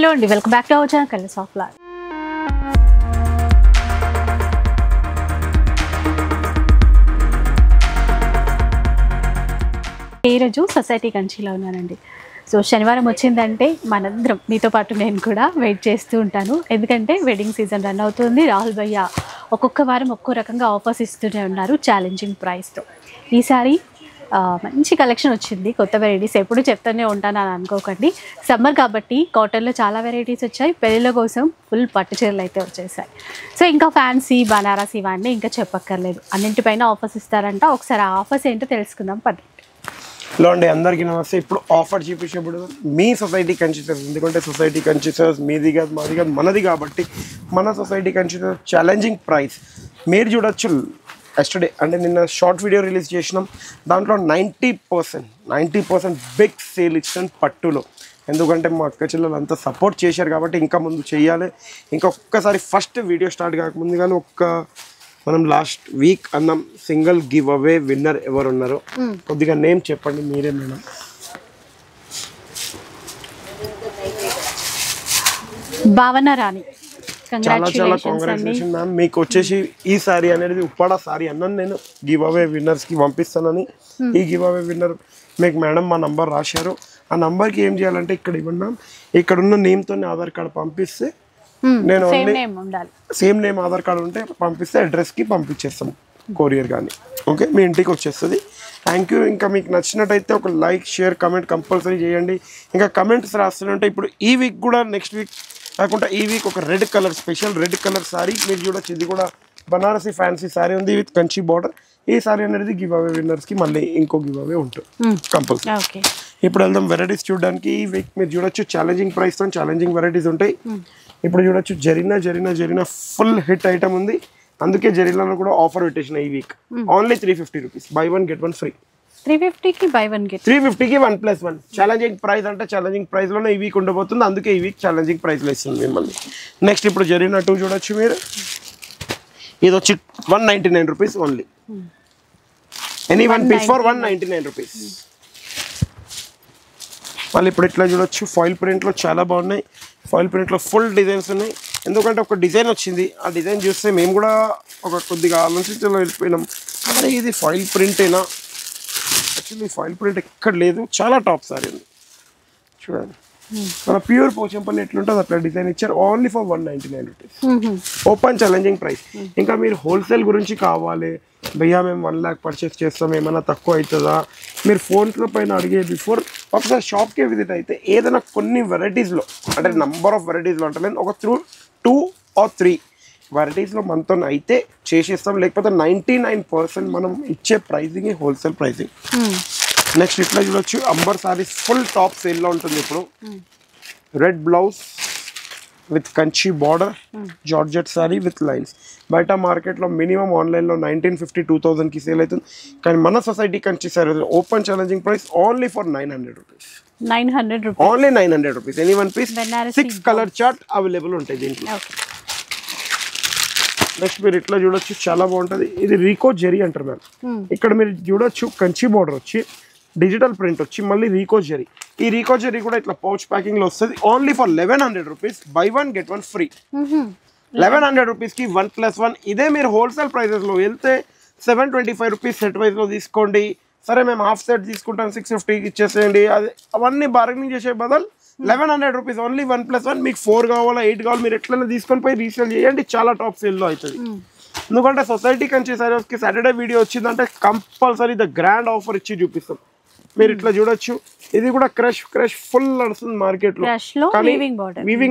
Hello అండి, welcome back to our channel colours of life. ఈరోజు society కంచిలో ఉన్నానండి. సో శనివారం వచ్చిందంటే మనందరం, మీతో పాటు నేను కూడా వెయిట్ చేస్తూ ఉంటాను. ఎందుకంటే వెడ్డింగ్ సీజన్ రన్ అవుతుంది. రాహుల్ భయ్య ఒక్కొక్క వారం ఒక్కో రకంగా ఆఫర్స్ ఇస్తూనే ఉన్నారు ఛాలెంజింగ్ ప్రైస్తో. ఈసారి మంచి కలెక్షన్ వచ్చింది, కొత్త వెరైటీస్. ఎప్పుడు చెప్తూనే ఉంటాను అని అనుకోకండి. సమ్మర్ కాబట్టి కాటన్లో చాలా వెరైటీస్ వచ్చాయి. పెళ్ళిళ్ళ కోసం ఫుల్ పట్టు చీరలు అయితే వచ్చేసాయి. సో ఇంకా ఫ్యాన్సీ, బనారస్ ఇవన్నీ ఇంకా చెప్పక్కర్లేదు. అన్నింటిపైన ఆఫర్స్ ఇస్తారంట. ఒకసారి ఆ ఆఫర్స్ ఏంటో తెలుసుకుందాం పది. హలో అండి, అందరికీ నమస్తే. ఇప్పుడు ఆఫర్ చూపించినప్పుడు మీ సొసైటీ కంచిసర్స్, ఎందుకంటే సొసైటీ కంచిసర్స్ మీది కాదు, మాది కాదు, మనది కాబట్టి మన సొసైటీ కంచిసర్స్ ఛాలెంజింగ్ ప్రైస్ మీరు చూడొచ్చు. ఎస్టర్డే అంటే నిన్న షార్ట్ వీడియో రిలీజ్ చేసినాం. దాంట్లో 90% బిగ్ సేల్ ఇచ్చాను పట్టులో. ఎందుకంటే మా అక్క చెల్లెలు అంతా సపోర్ట్ చేశారు కాబట్టి ఇంకా ముందు చేయాలి. ఇంకా ఒక్కసారి ఫస్ట్ వీడియో స్టార్ట్ కాకముందు కానీ మనం లాస్ట్ వీక్ అన్నాం సింగిల్ గివ్ అవే విన్నర్ ఎవరు ఉన్నారో కొద్దిగా నేమ్ చెప్పండి మీరే మేడం. భావన రాణి. చాలా కాంగ్రాచులేషన్ మ్యామ్. మీకు వచ్చేసి ఈ సారీ అనేది ఉప్పాడ సారీ అన్నాను నేను గివ్ అవే విన్నర్స్కి పంపిస్తానని. ఈ గివ్ అవే విన్నర్ మీకు మేడం మా నంబర్ రాశారు. ఆ నంబర్కి ఏం చేయాలంటే ఇక్కడ ఇవ్వండి మ్యామ్. ఇక్కడ ఉన్న నేమ్తో ఆధార్ కార్డు పంపిస్తే నేను సేమ్ నేమ్ ఆధార్ కార్డు ఉంటే పంపిస్తే అడ్రస్కి పంపించేస్తాం కొరియర్ కానీ. ఓకే, మీ ఇంటికి వచ్చేస్తుంది. Thank you. ఇంకా మీకు నచ్చినట్టయితే ఒక లైక్, షేర్, కమెంట్ కంపల్సరీ చేయండి. ఇంకా కమెంట్స్ రాస్తుంటే ఇప్పుడు ఈ వీక్ కూడా, నెక్స్ట్ వీక్ కాకుండా ఈ వీక్ ఒక red colour, special red colour sorry మీరు చూడొచ్చు. ఇది కూడా బనారసి ఫ్యాన్సీ సారీ ఉంది విత్ కంచి బార్డర్. ఈ సారీ అనేది గివ్ అవే విన్నర్స్కి మళ్ళీ ఇంకో గివ్ అవే ఉంటుంది కంపల్సరీ. ఇప్పుడు వెళ్దాం వెరైటీస్ చూడడానికి. ఈ వీక్ మీరు చూడొచ్చు ఛాలెంజింగ్ ప్రైస్తో ఛాలెంజింగ్ వెరైటీస్ ఉంటాయి. ఇప్పుడు చూడొచ్చు జరీనా ఫుల్ హిట్ ఐటమ్ ఉంది. అందుకే జరీనాలో కూడా ఆఫర్ పెట్టేసిన ఈ week. Only 350 rupees, buy 1 get 1 free. 350కి బై 1 get 350కి 1+1 ఛాలెంజింగ్ ప్రైస్. అంటే ఛాలెంజింగ్ ప్రైస్ లోనే ఈ వీక్ ఉండబోతుంది. అందుకే ఈ వీక్ ఛాలెంజింగ్ ప్రైస్ లో ఇస్తుంది మిమ్మల్ని. నెక్స్ట్ ఇప్పుడు జరీనా 2 చూడొచ్చు మీరు. ఇది వచ్చి 199 rupees only. Any one piece for 199 rupees. మళ్ళీ ఇప్పుడు ఇట్లా చూడొచ్చు. ఫాయిల్ ప్రింట్లో చాలా బాగున్నాయి. ఫాయిల్ ప్రింట్లో ఫుల్ డిజైన్స్ ఉన్నాయి. ఎందుకంటే ఒక డిజైన్ వచ్చింది, ఆ డిజైన్ చూస్తే మేము కూడా ఒక కొద్దిగా ఆలోచించలో వెళ్ళిపోయినాం. అరే ఇది ఫాయిల్ ప్రింటేనా? యాక్చువల్లీ ఫాయిల్ ప్రింట్ ఎక్కడ లేదు, చాలా టాప్ సారీ ఉంది చూడండి. మన ప్యూర్ పోచంపల్లి ఎట్లుంటుంది అట్లా డిజైన్ ఇచ్చారు. Only for 199 rupees. Open challenging price. ఇంకా మీరు హోల్సేల్ గురించి కావాలి భయ్యా, మేము 1 lakh పర్చేస్ చేస్తాం, ఏమైనా తక్కువ అవుతుందా, మీరు ఫోన్స్లో పైన అడిగే బిఫోర్ ఒకసారి షాప్కే విజిట్ అయితే ఏదైనా కొన్ని వెరైటీస్లో, అంటే నెంబర్ ఆఫ్ వెరైటీస్లో అంటే ఒక 2 or 3 వెరైటీస్లో మనతో అయితే చేసేస్తాం. లేకపోతే 99% మనం ఇచ్చే ప్రైజింగ్ హోల్సేల్ ప్రైజింగ్. నెక్స్ట్ ఇట్లా చూడొచ్చు. అంబర్ సారీస్ ఫుల్ టాప్ సేల్లో ఉంటుంది ఇప్పుడు. Red blouse with Kanchi border, georgette sari with lines. బయట మార్కెట్లో మినిమం ఆన్లైన్లో 1950-2000కి సేల్ అవుతుంది. కానీ మన society Kanchi sari open challenging price only for 900 rupees. 900 rupees, only 900 rupees. Any one piece. 6 colour chart available ఉంటాయి దీంట్లో. నెక్స్ట్ మీరు ఇట్లా చూడొచ్చు, చాలా బాగుంటుంది. ఇది రీకో జెరీ అంటారు మ్యామ్. ఇక్కడ మీరు చూడొచ్చు కంచి బార్డర్ వచ్చి, డిజిటల్ ప్రింట్ వచ్చి, మళ్ళీ రీకో జెరీ. ఈ రీకో జెరీ కూడా ఇట్లా పౌచ్ ప్యాకింగ్ లో వస్తుంది. Only for 1100 rupees, buy 1 get 1 free. 1100 రూపీస్కి 1+1. ఇదే మీరు హోల్సేల్ ప్రైజెస్ లో వెళ్తే 725 రూపీస్ సెట్ వైజ్ లో తీసుకోండి. సరే మేము హాఫ్ సెట్ తీసుకుంటాం 650కి ఇచ్చేసేయండి. అది అవన్నీ బార్గెనింగ్ చేసే బదులు 1100 రూపీస్ ఓన్లీ 1+1. మీకు 4 కావాలా 8 కావాలి, మీరు ఎట్లైనా తీసుకొని పోయి రీసేల్ చేయండి. చాలా టాప్ సేల్లో అవుతుంది. ఎందుకంటే సొసైటీ కంచి సారీస్కి సాటర్డే వీడియో వచ్చిందంటే కంపల్సరీ ద గ్రాండ్ ఆఫర్ ఇచ్చి చూపిస్తాం. మీరు ఇట్లా చూడొచ్చు. ఇది కూడా క్రష్ ఫుల్ నడుస్తుంది మార్కెట్ లో, వీవింగ్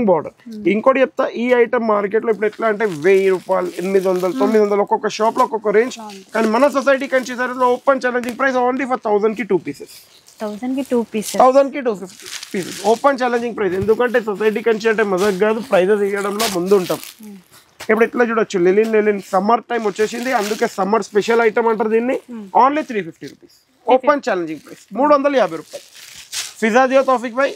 బార్డర్. ఇంకోటి చెప్తా, ఈ ఐటమ్ మార్కెట్ లో ఇప్పుడు ఎట్లా అంటే 1000 రూపాయలు, 800, 900 ఒక్కొక్క షాప్ లో ఒక్కొక్క రేంజ్. కానీ మన సొసైటీ కంచి సారీస్ లో open challenging price only for 1000కి 2 పీసెస్. 1000కి 2 పీసెస్, 1000కి 250 పీసెస్ ఓపెన్ ఛాలెంజింగ్ ప్రైస్. ఎందుకంటే సొసైటీ కంచి అంటే మజాక్ కాదు, ప్రైజెస్ ఇవ్వడంలో ముందు ఉంటాం. ఇప్పుడు ఇట్లా చూడొచ్చు. లెలిన్ సమ్మర్ టైం వచ్చేసింది, అందుకే సమ్మర్ స్పెషల్ ఐటమ్ అంటారు దీన్ని. Only 350 rupees open challenging price. 350 రూపాయలు. ఫిజా దియో తౌఫిక్ భాయ్.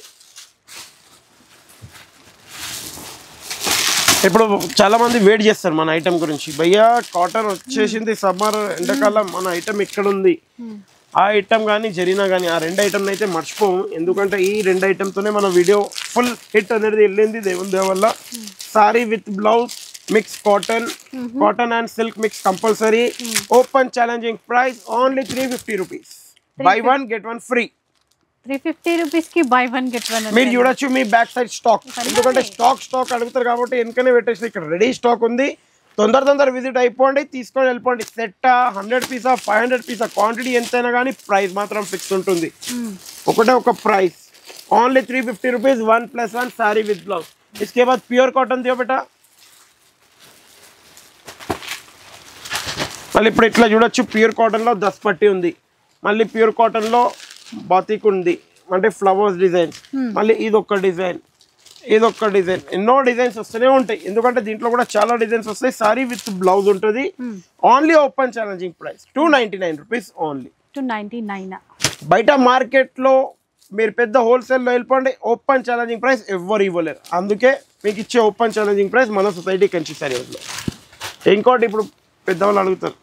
ఇప్పుడు చాలా మంది వెయిట్ చేస్తారు మన ఐటమ్ గురించి. భయ్యా కాటన్ వచ్చేసింది, సమ్మర్ ఎండాకాలం, మన ఐటమ్ ఇక్కడ ఉంది. ఆ ఐటమ్ కానీ జరినా కానీ ఆ రెండు ఐటమ్ అయితే మర్చిపోము, ఎందుకంటే ఈ రెండు ఐటమ్తోనే మన వీడియో ఫుల్ హిట్ అనేది వెళ్ళింది దేవుని దేవ వల్ల. Sorry with blouse mix cotton and silk mix compulsory. Open challenging price only 350 rupees. Buy one get one free. 350 rupees కి బై వన్ గెట్ వన్. మీరు చూడొచ్చు మీ బ్యాక్ సైడ్ స్టాక్, ఎందుకంటే స్టాక్ అడుగుతారు కాబట్టి వెనకనే పెట్టేసి ఇక్కడ రెడీ స్టాక్ ఉంది. తొందర విజిట్ అయిపోండి, తీసుకొని వెళ్ళిపోండి. సెట్ 100 పీసా 500 పీసా క్వాంటిటీ ఎంతైనా కానీ ప్రైస్ మాత్రం ఫిక్స్ ఉంటుంది. ఒకటే ఒక price only 350 rupees. 1+1 sorry with blouse. इसके बाद प्योर कॉटन दियो बेटा. మళ్ళీ ఇప్పుడు ఇట్లా చూడొచ్చు, ప్యూర్ కాటన్లో దస్పట్టి ఉంది, మళ్ళీ ప్యూర్ కాటన్లో బాతిక్ ఉంది, అంటే ఫ్లవర్స్ డిజైన్, మళ్ళీ ఇదొక డిజైన్, ఇదొక డిజైన్, ఎన్నో డిజైన్స్ వస్తూనే ఉంటాయి, ఎందుకంటే దీంట్లో కూడా చాలా డిజైన్స్ వస్తాయి. సారీ విత్ బ్లౌజ్ ఉంటుంది. Only open challenging price 299 rupees only. 299. బయట మార్కెట్లో మీరు పెద్ద హోల్సేల్లో వెళ్ళిపోండి, ఓపెన్ ఛాలెంజింగ్ ప్రైస్ ఎవరు ఇవ్వలేరు. అందుకే మీకు ఇచ్చే ఓపెన్ ఛాలెంజింగ్ ప్రైస్ మన సొసైటీ కంచి సారీస్లో. ఇంకోటి ఇప్పుడు పెద్దవాళ్ళు అడుగుతారు,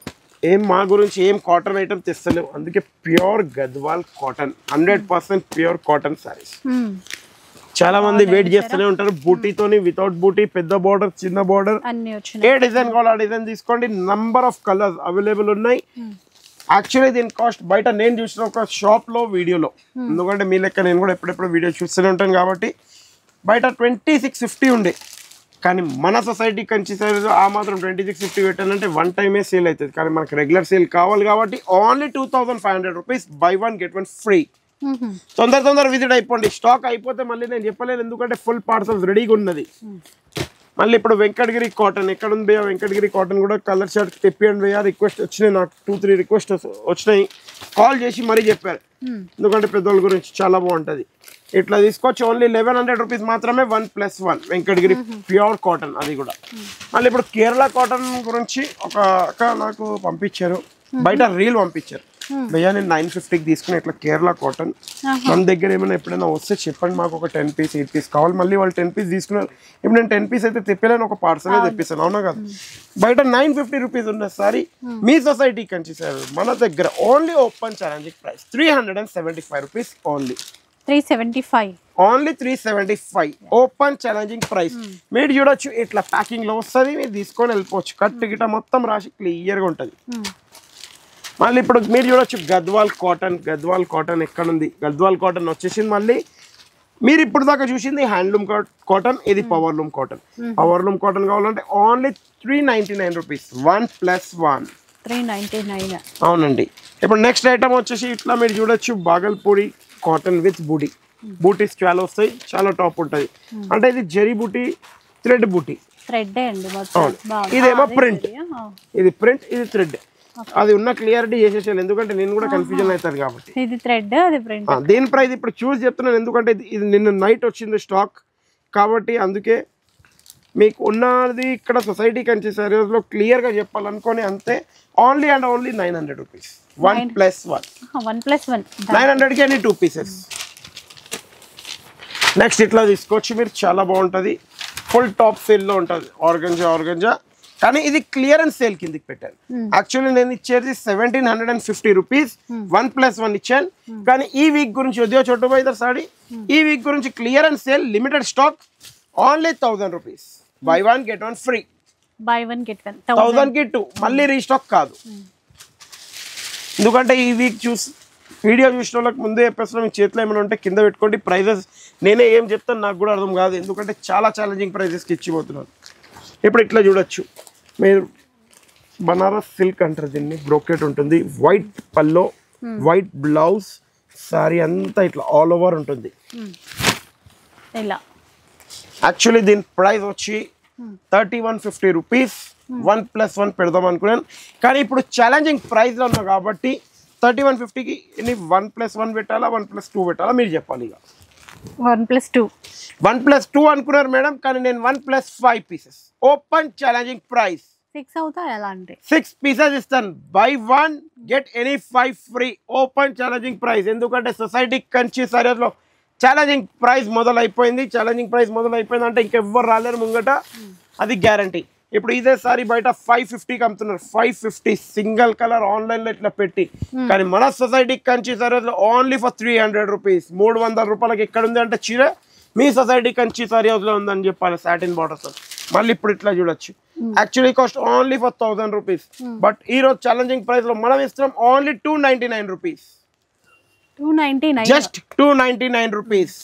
ఏం మా గురించి ఏం కాటన్ ఐటమ్ తెస్తలేవు, అందుకే pure Gadwal cotton 100% pure cotton saris. చాలా మంది వెయిట్ చేస్తూనే ఉంటారు, బూటీతోని వితౌట్ బూటీ, పెద్ద బార్డర్ చిన్న బార్డర్, ఏ డిజైన్ కావాలో ఆ డిజైన్ తీసుకోండి. నంబర్ ఆఫ్ కలర్స్ అవైలబుల్ ఉన్నాయి. యాక్చువల్లీ దీని కాస్ట్ బయట నేను చూసిన ఒక షాప్లో వీడియోలో, ఎందుకంటే మీ లెక్క నేను కూడా ఎప్పుడెప్పుడు వీడియో చూస్తూనే ఉంటాను కాబట్టి, బయట 2650 ఉండే, కానీ మన సొసైటీ కంచి సారీస్ ఆ మాత్రం 2650 పెట్టానంటే వన్ టైమే సేల్ అవుతుంది. కానీ మనకు రెగ్యులర్ సేల్ కావాలి కాబట్టి only 2500 rupees. Buy one get one free. తొందర విజిట్ అయిపోండి, స్టాక్ అయిపోతే మళ్ళీ నేను చెప్పలేను, ఎందుకంటే ఫుల్ పార్సల్స్ రెడీగా ఉన్నది. మళ్ళీ ఇప్పుడు వెంకటగిరి కాటన్ ఎక్కడ ఉంది భయ్యా? వెంకటగిరి కాటన్ కూడా కలర్ షర్ట్ తెప్పియండి భయ్యా. రిక్వెస్ట్ వచ్చినాయి, నాకు 2-3 రిక్వెస్ట్ వచ్చినాయి, కాల్ చేసి మరీ చెప్పారు, ఎందుకంటే పెద్దోళ్ళ గురించి చాలా బాగుంటుంది. ఇట్లా తీసుకోవచ్చు, ఓన్లీ 1100 రూపీస్ మాత్రమే. 1+1 వెంకటగిరి ప్యూర్ కాటన్, అది కూడా. మళ్ళీ ఇప్పుడు కేరళ కాటన్ గురించి ఒక అక్క నాకు పంపించారు, బయట రీల్ పంపించారు, భయ్యా నేను 950కి తీసుకుని ఇట్లా కేరళ కాటన్, మన దగ్గర ఏమైనా ఎప్పుడైనా వస్తే చెప్పండి, మాకు ఒక 10 పీస్ 8 పీస్ కావాలి. మళ్ళీ వాళ్ళు 10 పీస్ తీసుకున్నారు. ఇప్పుడు నేను 10 పీస్ అయితే తెప్పలేను, ఒక పార్సల్ తెప్పిస్తాను, అవునా కదా? బయట 950 రూపీస్ ఉన్న సారీ మీ సొసైటీ కంచి సారీ మన దగ్గర only open challenging price 375 rupees only. 375 only 375 open challenging price. మీరు చూడొచ్చు ఇట్లా ప్యాకింగ్ లో వస్తుంది, మీరు తీసుకొని వెళ్ళిపోవచ్చు. కట్ గిట మొత్తం రాసి క్లియర్గా ఉంటుంది. మళ్ళీ ఇప్పుడు మీరు చూడొచ్చు గద్వాల్ కాటన్ ఎక్కడ ఉంది? గద్వాల్ కాటన్ వచ్చేసింది. మళ్ళీ మీరు ఇప్పుడు దాకా చూసింది హ్యాండ్లూమ్ కాటన్, ఇది పవర్లూమ్ కాటన్. పవర్లూమ్ కాటన్ కావాలంటే ఓన్లీ 399 రూపీస్. 1+1 399. అవునండి. ఇప్పుడు నెక్స్ట్ ఐటమ్ వచ్చేసి ఇట్లా మీరు చూడొచ్చు బాగల్పూరి కాటన్ విత్ బూటీస్ చాలా వస్తాయి, చాలా టాప్ ఉంటుంది. అంటే ఇది జరీ బూటీ, థ్రెడ్ బూటీ, ఇదేమో ప్రింట్, ఇది ప్రింట్, ఇది థ్రెడ్. అది ఉన్న క్లియారిటీ చేసేసాను, ఎందుకంటే నేను కూడా కన్ఫ్యూజన్ అవుతుంది కాబట్టి. ఇది థ్రెడ్, అది ప్రింట్. దీని ప్రైస్ ఇప్పుడు చూసి చెప్తున్నాను, ఎందుకంటే ఇది నిన్న నైట్ వచ్చింది స్టాక్ కాబట్టి, అందుకే మీకు ఉన్నది ఇక్కడ సొసైటీ కంచి సారీస్లో క్లియర్గా చెప్పాలనుకోని అంతే. Only and only 900 rupees. 1+1 900కి అన్ని 2 పీసెస్. నెక్స్ట్ ఇట్లా తీసుకోవచ్చు మీరు, చాలా బాగుంటుంది, ఫుల్ టాప్ సేల్లో ఉంటుంది. ఆర్గంజా కానీ ఇది క్లియరెన్స్ సేల్ కిందకి పెట్టాను. యాక్చువల్లీ నేను ఇచ్చేది 1750 రూపీస్. 1+1 ఇచ్చాను, కానీ ఈ వీక్ గురించి ఉద్యోగ చోటు పోయిదారు సారీ, ఈ వీక్ గురించి clearance sale, limited stock, only 1000 rupees. Buy one get one free. 1000కి 2, మళ్ళీ రీస్టాక్ కాదు. ఎందుకంటే ఈ వీక్ వీడియో చూసిన వాళ్ళకి ముందే చెప్పేస్తున్నా, మీ చేతిలో ఏమైనా ఉంటే కింద పెట్టుకోండి. ప్రైజెస్ నేనే ఏం చెప్తాను నాకు కూడా అర్థం కాదు, ఎందుకంటే చాలా ఛాలెంజింగ్ ప్రైజెస్కి ఇచ్చిపోతున్నాను. ఇప్పుడు ఇట్లా చూడొచ్చు మీరు, బనారస్ సిల్క్ అంటారు దీన్ని, బ్రోకెట్ ఉంటుంది, వైట్ పల్లో, వైట్ బ్లౌజ్, సారీ అంతా ఇట్లా ఆల్ ఓవర్ ఉంటుంది. యాక్చువల్లీ దీని ప్రైస్ వచ్చి 3150 రూపీస్. 1+1 పెడదాం అనుకున్నాను, కానీ ఇప్పుడు ఛాలెంజింగ్ ప్రైస్లో ఉన్నా కాబట్టి 3150కి 1+1 పెట్టాలా 1+2 పెట్టాలా మీరు చెప్పాలి. ఇక 1+2 అనుకున్నారు మేడం, కానీ నేను 1+5 పీసెస్. ఓపెన్ ఛాలెంజింగ్ ప్రైస్ 6 అవుతాయి, ఎలా అంటే 6 పీసెస్ ఇస్తాను. Buy 1 get any 5 free. Open challenging price, ఎందుకంటే సొసైటీ కంచి సారీస్లో ఛాలెంజింగ్ ప్రైస్ మొదలైపోయింది. ఛాలెంజింగ్ ప్రైస్ మొదలైపోయింది అంటే ఇంకెవ్వరు రాలేరు ముంగట, అది గ్యారంటీ. ఇప్పుడు ఇదే సారీ బయట 550కి అమ్ముతున్నారు. 550 సింగిల్ కలర్ ఆన్లైన్ లో ఇట్లా పెట్టి, కానీ మన society Kanchi sari only for 300 rupees. 300 రూపాయలకి ఎక్కడ ఉంది అంటే చీర మీ సొసైటీ కంచి సారీ హౌస్ లో ఉందని చెప్పాలి. Satin borders. మళ్ళీ ఇప్పుడు ఇట్లా చూడొచ్చు. Actually cost only for 1000 rupees. But ఈ రోజు ఛాలెంజింగ్ ప్రైస్ లో మనం ఇస్తున్నాం only 299 rupees. 299 just 299 rupees.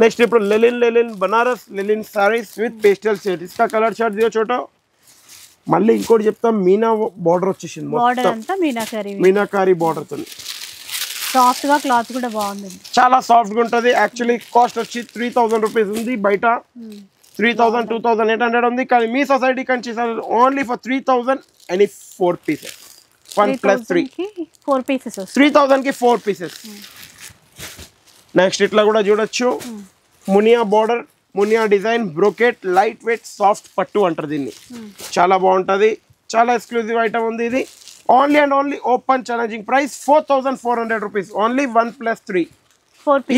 Next ఇప్పుడు linen Banaras linen saris with pastel shade. ఇస్కా కలర్ చార్ట్ దియో చోటో. మళ్ళీ ఇంకోటి చెప్తాం, మీనా బార్డర్ వచ్చేసింది. బార్డర్ అంతా మీనాకారి బార్డర్ తో సాఫ్ట్ గా క్లాత్ కూడా బాగుంది, చాలా సాఫ్ట్ గా ఉంటది. యాక్చువల్లీ కాస్ట్ వచ్చి 3000 రూపీస్ ఉంది. బయట 3000 2800 ఉంది. కానీ మీ society Kanchi only for 3000 and 4 pieces. 1 + 3 4 pieces 3000 కి 4 పీసెస్. నెక్స్ట్ ఇట్లా కూడా చూడొచ్చు. మునియా బార్డర్, మునియా design, brocade, light weight soft పట్టు అంటారు దీన్ని. చాలా బాగుంటది, చాలా ఎక్స్క్లూజివ్ ఐటమ్ ఉంది ఇది. Only and only open challenging price 4400 rupees. Only 1 + 3.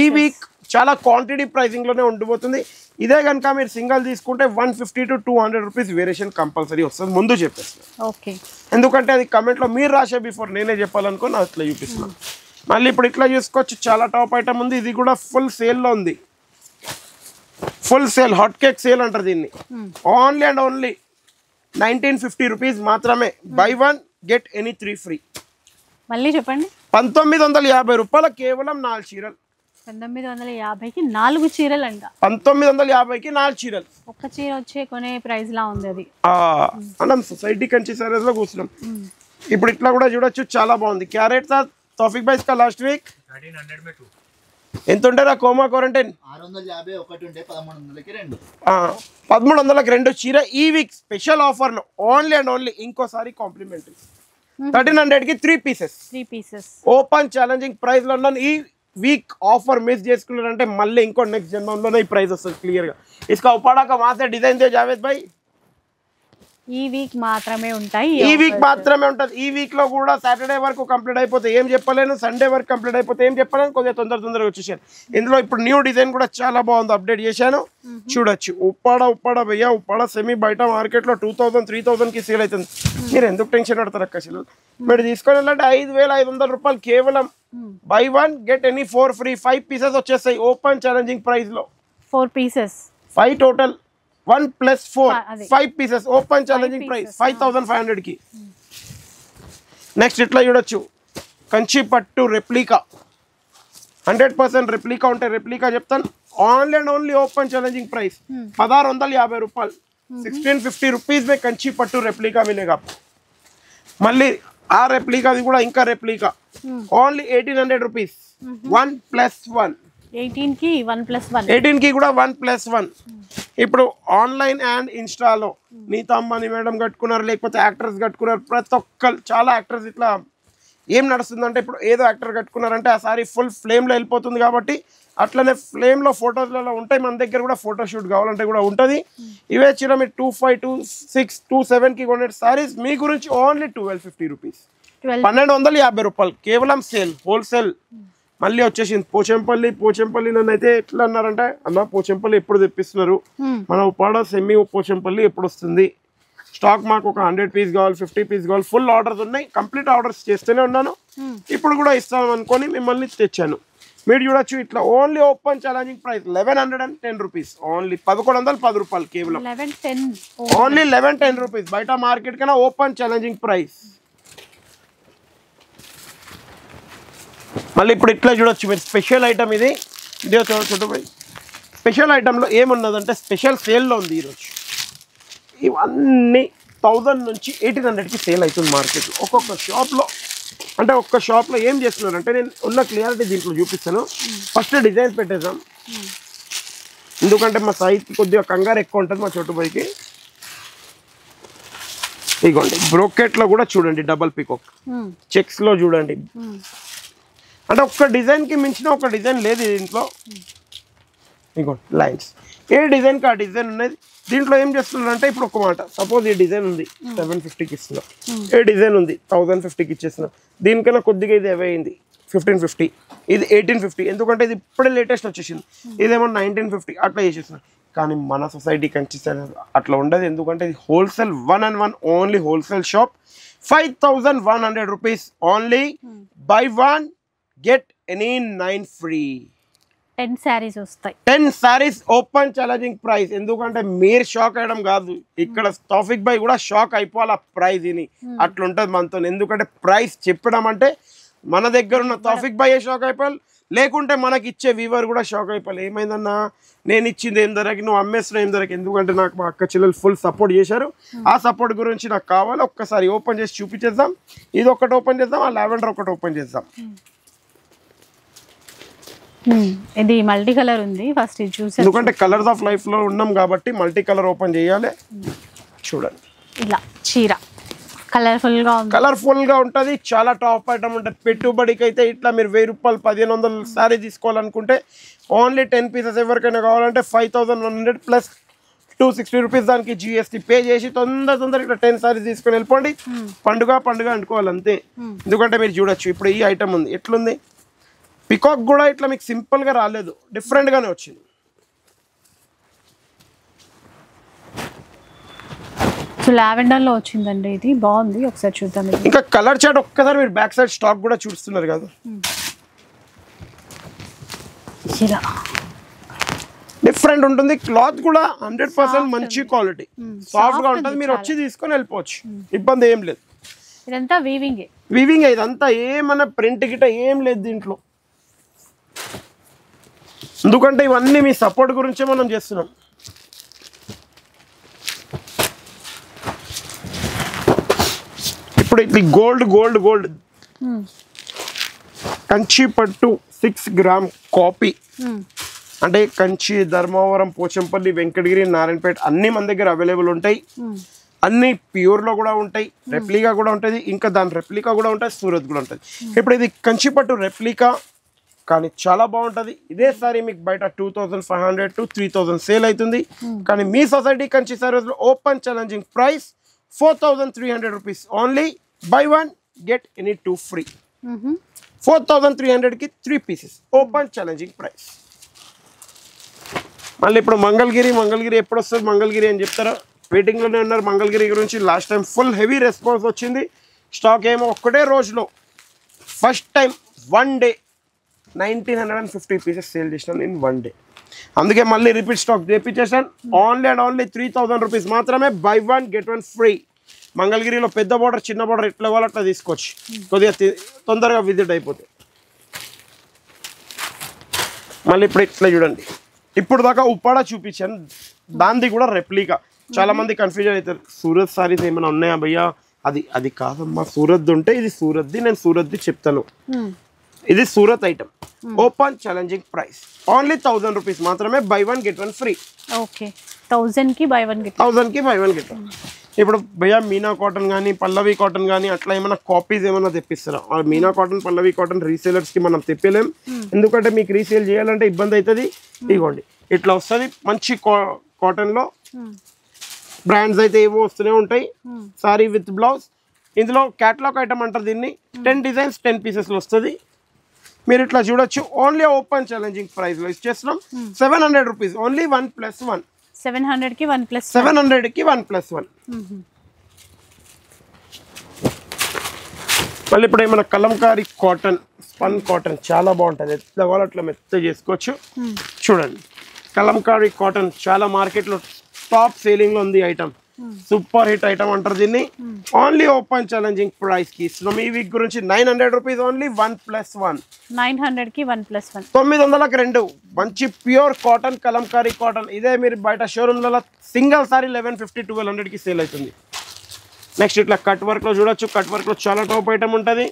ఈ వీక్ చాలా క్వాంటిటీ ప్రైసింగ్ లోనే ఉండిపోతుంది. ఇదే కనుక మీరు సింగిల్ తీసుకుంటే 150 to 200 రూపీస్ వేరియేషన్ కంపల్సరీ వస్తుంది. ముందు చెప్పేస్తాను, ఎందుకంటే అది కమెంట్ లో మీరు రాసే బిఫోర్ నేనే చెప్పాలనుకో నా అట్లా చూపిస్తున్నాను. మళ్ళీ ఇప్పుడు ఇట్లా చూసుకోవచ్చు, చాలా టాప్ ఐటమ్ ఉంది. ఇది కూడా ఫుల్ సేల్ లో ఉంది. Full sale, hot cake sale అంటారు దీన్ని. ఓన్లీ అండ్ ఓన్లీ 1950 రూపీస్ మాత్రమే. Buy 1 get any 3 free. మళ్ళీ చెప్పండి. 1950 రూపాయలు కేవలం 4 చీరలు. 1950కి 4 చీరలు అంట. 1950కి 4 చీరలు. ఒక్క చీర వచ్చే కొనే ప్రైస్ లా ఉంది అది. మనం సొసైటీ కంచి సారీస్ లో కూర్చున్నాం. ఇప్పుడు ఇట్లా కూడా చూడొచ్చు, చాలా బాగుంది. క్యారెట్ సార్ तौफिक भाई इसका लास्ट वीक 1300 में 2 ఎంత ఉండేరా కోమా క్వారంటైన్ 650 ఒకటి ఉండే 1300కి 2. 1300కి 2 చీర ఈ వీక్ స్పెషల్ ఆఫర్ లో ఓన్లీ అండ్ ఓన్లీ ఇంకోసారి కాంప్లిమెంటరీ 1300కి 3 పీసెస్ ఓపెన్ ఛాలెంజింగ్ ప్రైస్ లో ఉన్న ఈ వీక్ ఆఫర్ మిస్ చేసుకున్నారంటే మళ్ళీ ఇంకో నెక్స్ట్ జన్మంలోనే ఈ ప్రైస్ వస్తుంది క్లియర్ గా. इसका उपाड़ा का वहां से डिजाइन दे जावेद भाई. ఈ వీక్ మాత్రమే ఉంటాయి. ఈ వీక్ మాత్రమే ఉంటది. ఈ వీక్ లో కూడా సాటర్డే వరకు కంప్లీట్ అయిపోతే ఏం చెప్పలేను, సండే వరకు కంప్లీట్ అయిపోతే ఏం చెప్పలేను, కొద్దిగా తొందరగా వచ్చేసాను. ఇందులో ఇప్పుడు న్యూ డిజైన్ కూడా చాలా బాగుంది, అప్డేట్ చేశాను చూడొచ్చు. ఉప్పాడ భయ్యా, ఉప్పాడ సెమీ బయట మార్కెట్ లో 2000 3000 కి సేల్ అవుతుంది. మీరు ఎందుకు టెన్షన్ పడతారు అక్క? మీరు తీసుకొని వెళ్ళంటే 5500 రూపాయలు కేవలం. By 1 get any 4 free. 5 pieces వచ్చేస్తాయి ఓపెన్ ఛాలెంజింగ్ ప్రైస్ లో. 4 pieces 5 total 1 + 4 5 pieces open challenging price 5500 కి. నెక్స్ట్ ఇట్లా చూడొచ్చు, కంచి పట్టు రెప్లికా 100% రెప్లికా ఉంటే రెప్లికా చెప్తాను. Only and only open challenging price 1650 రూపాయలు. 1650 रुपीज में कंची पट्टू रेप्लिका मिलेगा. मल्ली आ रेप्लिका కూడా ఇంకా రెప్లికా ఓన్లీ 1800 రూపీస్. 1+1 18 కి 1+1 18 కి కూడా 1+1. ఇప్పుడు ఆన్లైన్ అండ్ ఇన్స్టాలో నీతా అంబానీ మేడం కట్టుకున్నారు, లేకపోతే యాక్టర్స్ కట్టుకున్నారు. ప్రతి ఒక్కరు చాలా యాక్టర్స్ ఇట్లా ఏం నడుస్తుందంటే ఇప్పుడు ఏదో యాక్టర్ కట్టుకున్నారంటే ఆ సారీ ఫుల్ ఫ్లేమ్లో వెళ్ళిపోతుంది. కాబట్టి అట్లనే ఫ్లేమ్లో ఫొటోస్లలో ఉంటాయి. మన దగ్గర కూడా ఫోటోషూట్ కావాలంటే కూడా ఉంటుంది. ఇవే చీర మీరు 2500, 2600, 2700కి కొనే సారీస్ మీ గురించి ఓన్లీ 1250 రూపీస్. 1250 రూపాయలు కేవలం సేల్, హోల్సేల్. మళ్ళీ వచ్చేసింది పోచంపల్లి. నన్ను అయితే ఎట్లా అన్నారంటే అన్న పోచంపల్లి ఎప్పుడు తెప్పిస్తున్నారు, మన ఉప్పాడ సెమీ పోచంపల్లి ఎప్పుడు వస్తుంది, స్టాక్ మాకు ఒక 100 పీస్ కావాలి, 50 పీస్ కావాలి, ఫుల్ ఆర్డర్స్ ఉన్నాయి. కంప్లీట్ ఆర్డర్స్ చేస్తూనే ఉన్నాను, ఇప్పుడు కూడా ఇస్తాను అనుకొని మిమ్మల్ని తెచ్చాను. మీరు చూడొచ్చు ఇట్లా only open challenging price 1110 rupees. Only 1110 రూపాయలు కేవలం. Only 1110 rupees. బయట మార్కెట్ కన్నా ఓపెన్ ఛాలెంజింగ్ ప్రైస్. మళ్ళీ ఇప్పుడు ఇట్లా చూడొచ్చు మీరు స్పెషల్ ఐటమ్ ఇది. ఇదే చూడండి స్పెషల్ ఐటెంలో ఏమున్నదంటే స్పెషల్ సేల్లో ఉంది ఈరోజు. ఇవన్నీ 1000 నుంచి 1800కి సేల్ అవుతుంది మార్కెట్లో. ఒక్కొక్క షాప్లో అంటే ఒక్క షాప్లో ఏం చేస్తున్నారంటే నేను ఉన్న క్లియారిటీ దీంట్లో చూపిస్తాను. ఫస్ట్ డిజైన్స్ పెట్టేద్దాం, ఎందుకంటే మా సైజ్ కొద్దిగా కంగారు ఎక్కువ ఉంటుంది మా చోటుపైకి. ఇగోండి బ్రోకెట్లో కూడా చూడండి, డబల్ పికాక్ చెక్స్లో చూడండి. అంటే ఒక్క డిజైన్కి మించిన ఒక డిజైన్ లేదు దీంట్లో. ఇగోండి లైన్స్, ఏ డిజైన్కి ఆ డిజైన్ ఉన్నది. దీంట్లో ఏం చేస్తున్నారంటే ఇప్పుడు ఒక మాట, సపోజ్ ఈ డిజైన్ ఉంది 750కి ఇస్తున్నా, ఏ డిజైన్ ఉంది 1050కి ఇచ్చేస్తున్నా. దీనికన్నా కొద్దిగా ఇది అవే అయింది 1550, ఇది 1850. ఎందుకంటే ఇది ఇప్పుడే లేటెస్ట్ వచ్చేసింది. ఇదేమో 1950 అట్లా చేసేస్తున్నారు. కానీ మన సొసైటీ కంచి అట్లా ఉండదు. ఎందుకంటే ఇది wholesale 1 only wholesale shop. 5100 rupees only. Buy 1 get any 9 free. 10 saris వస్తాయి. 10 సారీస్ ఓపెన్ ఛాలెంజింగ్ ప్రైస్. ఎందుకంటే మీరు షాక్ అయ్యడం కాదు, ఇక్కడ టాఫిక్ బై కూడా షాక్ అయిపోవాలి ఆ ప్రైస్ ఇది. అట్లుంటుంది మనతో. ఎందుకంటే ప్రైస్ చెప్పడం అంటే మన దగ్గర ఉన్న టాఫిక్ బై షాక్ అయిపోవాలి, లేకుంటే మనకి ఇచ్చే వీవర్ కూడా షాక్ అయిపోవాలి. ఏమైందన్నా నేను ఇచ్చింది ఏం ధరకి, నువ్వు అమ్మేస్తున్నా ఏం ధరకి. ఎందుకంటే నాకు మా అక్క చెల్లెలు ఫుల్ సపోర్ట్ చేశారు. ఆ సపోర్ట్ గురించి నాకు కావాలి. ఒక్కసారి ఓపెన్ చేసి చూపించేద్దాం. ఇది ఒకటి ఓపెన్ చేద్దాం, ఆ లావెండర్ ఒకటి ఓపెన్ చేద్దాం. ఇది మల్టీ కలర్ ఉంది. ఫస్ట్ ఇది చూసి, ఎందుకంటే కలర్స్ ఆఫ్ లైఫ్ లో ఉన్నాం కాబట్టి మల్టీ కలర్ ఓపెన్ చేయాలి. చూడండి, ఇలా చీర కలర్ఫుల్ గా ఉంది. కలర్ఫుల్ గా ఉంటది. చాలా టాప్ ఐటమ్ ఉంటుంది. పెట్టుబడికి అయితే ఇట్లా మీరు 1000 రూపాయలు 1500 సారీ తీసుకోవాలనుకుంటే ఓన్లీ 10 పీసెస్ ఎవరికైనా కావాలంటే 5100 ప్లస్ 260 రూపీస్ దానికి జిఎస్టీ పే చేసి తొందర ఇట్లా 10 సారీస్ తీసుకొని వెళ్ళిపోండి. పండుగ అనుకోవాలి అంతే. ఎందుకంటే మీరు చూడొచ్చు ఇప్పుడు ఈ ఐటమ్ ఉంది. ఎట్లుంది, పికాక్ కూడా ఇట్లా మీకు సింపుల్ గా రాలేదు, డిఫరెంట్ గానే వచ్చింది. లావెండర్ లో వచ్చిందండి. ఇది బాగుంది, ఒకసారి చూద్దాం. ఇంకా కలర్ చార్ట్ ఒక్కసారి మీరు బ్యాక్ సైడ్ స్టాక్ కూడా చూస్తున్నారు కదా, డిఫరెంట్ ఉంటుంది. క్లాత్ కూడా 100% మంచి క్వాలిటీ, సాఫ్ట్ గా ఉంటుంది. మీరు వచ్చి తీసుకొని వెళ్ళిపోవచ్చు, ఇబ్బంది ఏం లేదు. ఇదంతా వీవింగ్ ఇదంతా ఏమన్నా ప్రింట్ గిట్ట ఏం లేదు దీంట్లో. ఎందుకంటే ఇవన్నీ మీ సపోర్ట్ గురించే మనం చేస్తున్నాం. ఇప్పుడు ఇది గోల్డ్ కంచి పట్టు 6 గ్రామ్ కాపీ. అంటే కంచి, ధర్మవరం, పోచంపల్లి, వెంకటగిరి, నారాయణపేట అన్ని మన దగ్గర అవైలబుల్ ఉంటాయి. అన్ని ప్యూర్ లో కూడా ఉంటాయి, రెప్లికా కూడా ఉంటుంది. ఇంకా దాని రెప్లికా కూడా ఉంటుంది, సూరత్ కూడా ఉంటుంది. ఇప్పుడు ఇది కంచి పట్టు రెప్లికా, కానీ చాలా బాగుంటుంది. ఇదే సారీ మీకు బయట 2500 to 3000 సేల్ అవుతుంది. కానీ మీ సొసైటీ కంచి సారీస్ లో open challenging price 4300 rupees only. Buy 1 get any 2 free. 4300 కి 3 పీసెస్ ఓపెన్ ఛాలెంజింగ్ ప్రైస్. మళ్ళీ ఇప్పుడు మంగళగిరి ఎప్పుడు వస్తుంది మంగళగిరి అని చెప్తారా, వెయిటింగ్ లోనే ఉన్నారు. మంగళగిరి గురించి last time full heavy response వచ్చింది. స్టాక్ ఏమో ఒక్కటే రోజులో first time 1 day 1950 pieces sale చేసినాను ఇన్ 1 డే. అందుకే మళ్ళీ రిపీట్ స్టాక్ చేపించేసాను. ఓన్లీ అండ్ ఓన్లీ 3000 రూపీస్ మాత్రమే. Buy 1 get 1 free. మంగళగిరిలో పెద్ద బార్డర్, చిన్న బార్డర్ ఎట్లా కావాలో అట్లా తీసుకోవచ్చు, కొద్దిగా తొందరగా విజిట్ అయిపోతాయి. మళ్ళీ ఇప్పుడు ఇట్లా చూడండి, ఇప్పుడు దాకా ఉప్పాడ చూపించాను, దాంది కూడా రెప్లికా. చాలా మంది కన్ఫ్యూజన్ అవుతారు, సూరత్ సారీస్ ఏమైనా ఉన్నాయా భయ్యా? అది కాదమ్మా, సూరత్ ఉంటే ఇది సూరత్ది, నేను సూరత్ది చెప్తాను. ఇది Surat item, open challenging price only 1000 rupees మాత్రమే. Buy 1 get 1 free. ఓకే, 1000 కి బై 1 గెట్ 1. ఇప్పుడు భయ్యా మీనా కాటన్ కానీ, పల్లవి కాటన్ కానీ అట్లా ఏమైనా కాపీస్ ఏమైనా తెప్పిస్తారా? మీనా కాటన్, పల్లవి కాటన్ రీసేలర్స్ కి మనం తెప్పలేం. ఎందుకంటే మీకు రీసేల్ చేయాలంటే ఇబ్బంది అవుతుంది. ఇదిగోండి ఇట్లా వస్తుంది మంచి కాటన్ లో. బ్రాండ్స్ అయితే ఏవో వస్తూనే ఉంటాయి. Sorry with blouse. ఇందులో క్యాటలాగ్ ఐటమ్ అంటారు దీన్ని. 10 డిజైన్స్ 10 పీసెస్ లో వస్తుంది. మీరు ఇట్లా చూడొచ్చు. ఓన్లీ ఓపెన్ ఛాలెంజింగ్ ప్రైస్ లో ఇచ్చేస్తున్నాం. 700 రూపీస్ ఓన్లీ 1+1. 700 కి 1+1. 700 కి 1+1. మళ్ళీ ఇప్పుడు ఏమైనా కలంకారీ కాటన్, స్పన్ కాటన్ చాలా బాగుంటుంది. ఎట్లా కావాలో అట్లా మెత్త చేసుకోవచ్చు. చూడండి, కలంకారీ కాటన్ చాలా మార్కెట్లో టాప్ సేలింగ్ లో ఉంది ఐటమ్. సూపర్ హిట్ ఐటమ్ అంటారు దీన్ని. ఓన్లీ ఓపెన్ ఛాలెంజింగ్ ప్రైస్ కి ఇస్తున్నాం. ఈ వీక్ గురించి 900 రూపీస్ ఓన్లీ 1+1. 900 కి 1+1. 900కి 2 మంచి ప్యూర్ కాటన్, కలంకారీ కాటన్. ఇదే మీరు బయట షోరూమ్లలో సింగిల్ సారీ 1150-1200 కి సేల్ అవుతుంది. నెక్స్ట్ ఇట్లా కట్ వర్క్ లో చూడొచ్చు. కట్ వర్క్ లో చాలా టాప్ ఐటమ్ ఉంటుంది.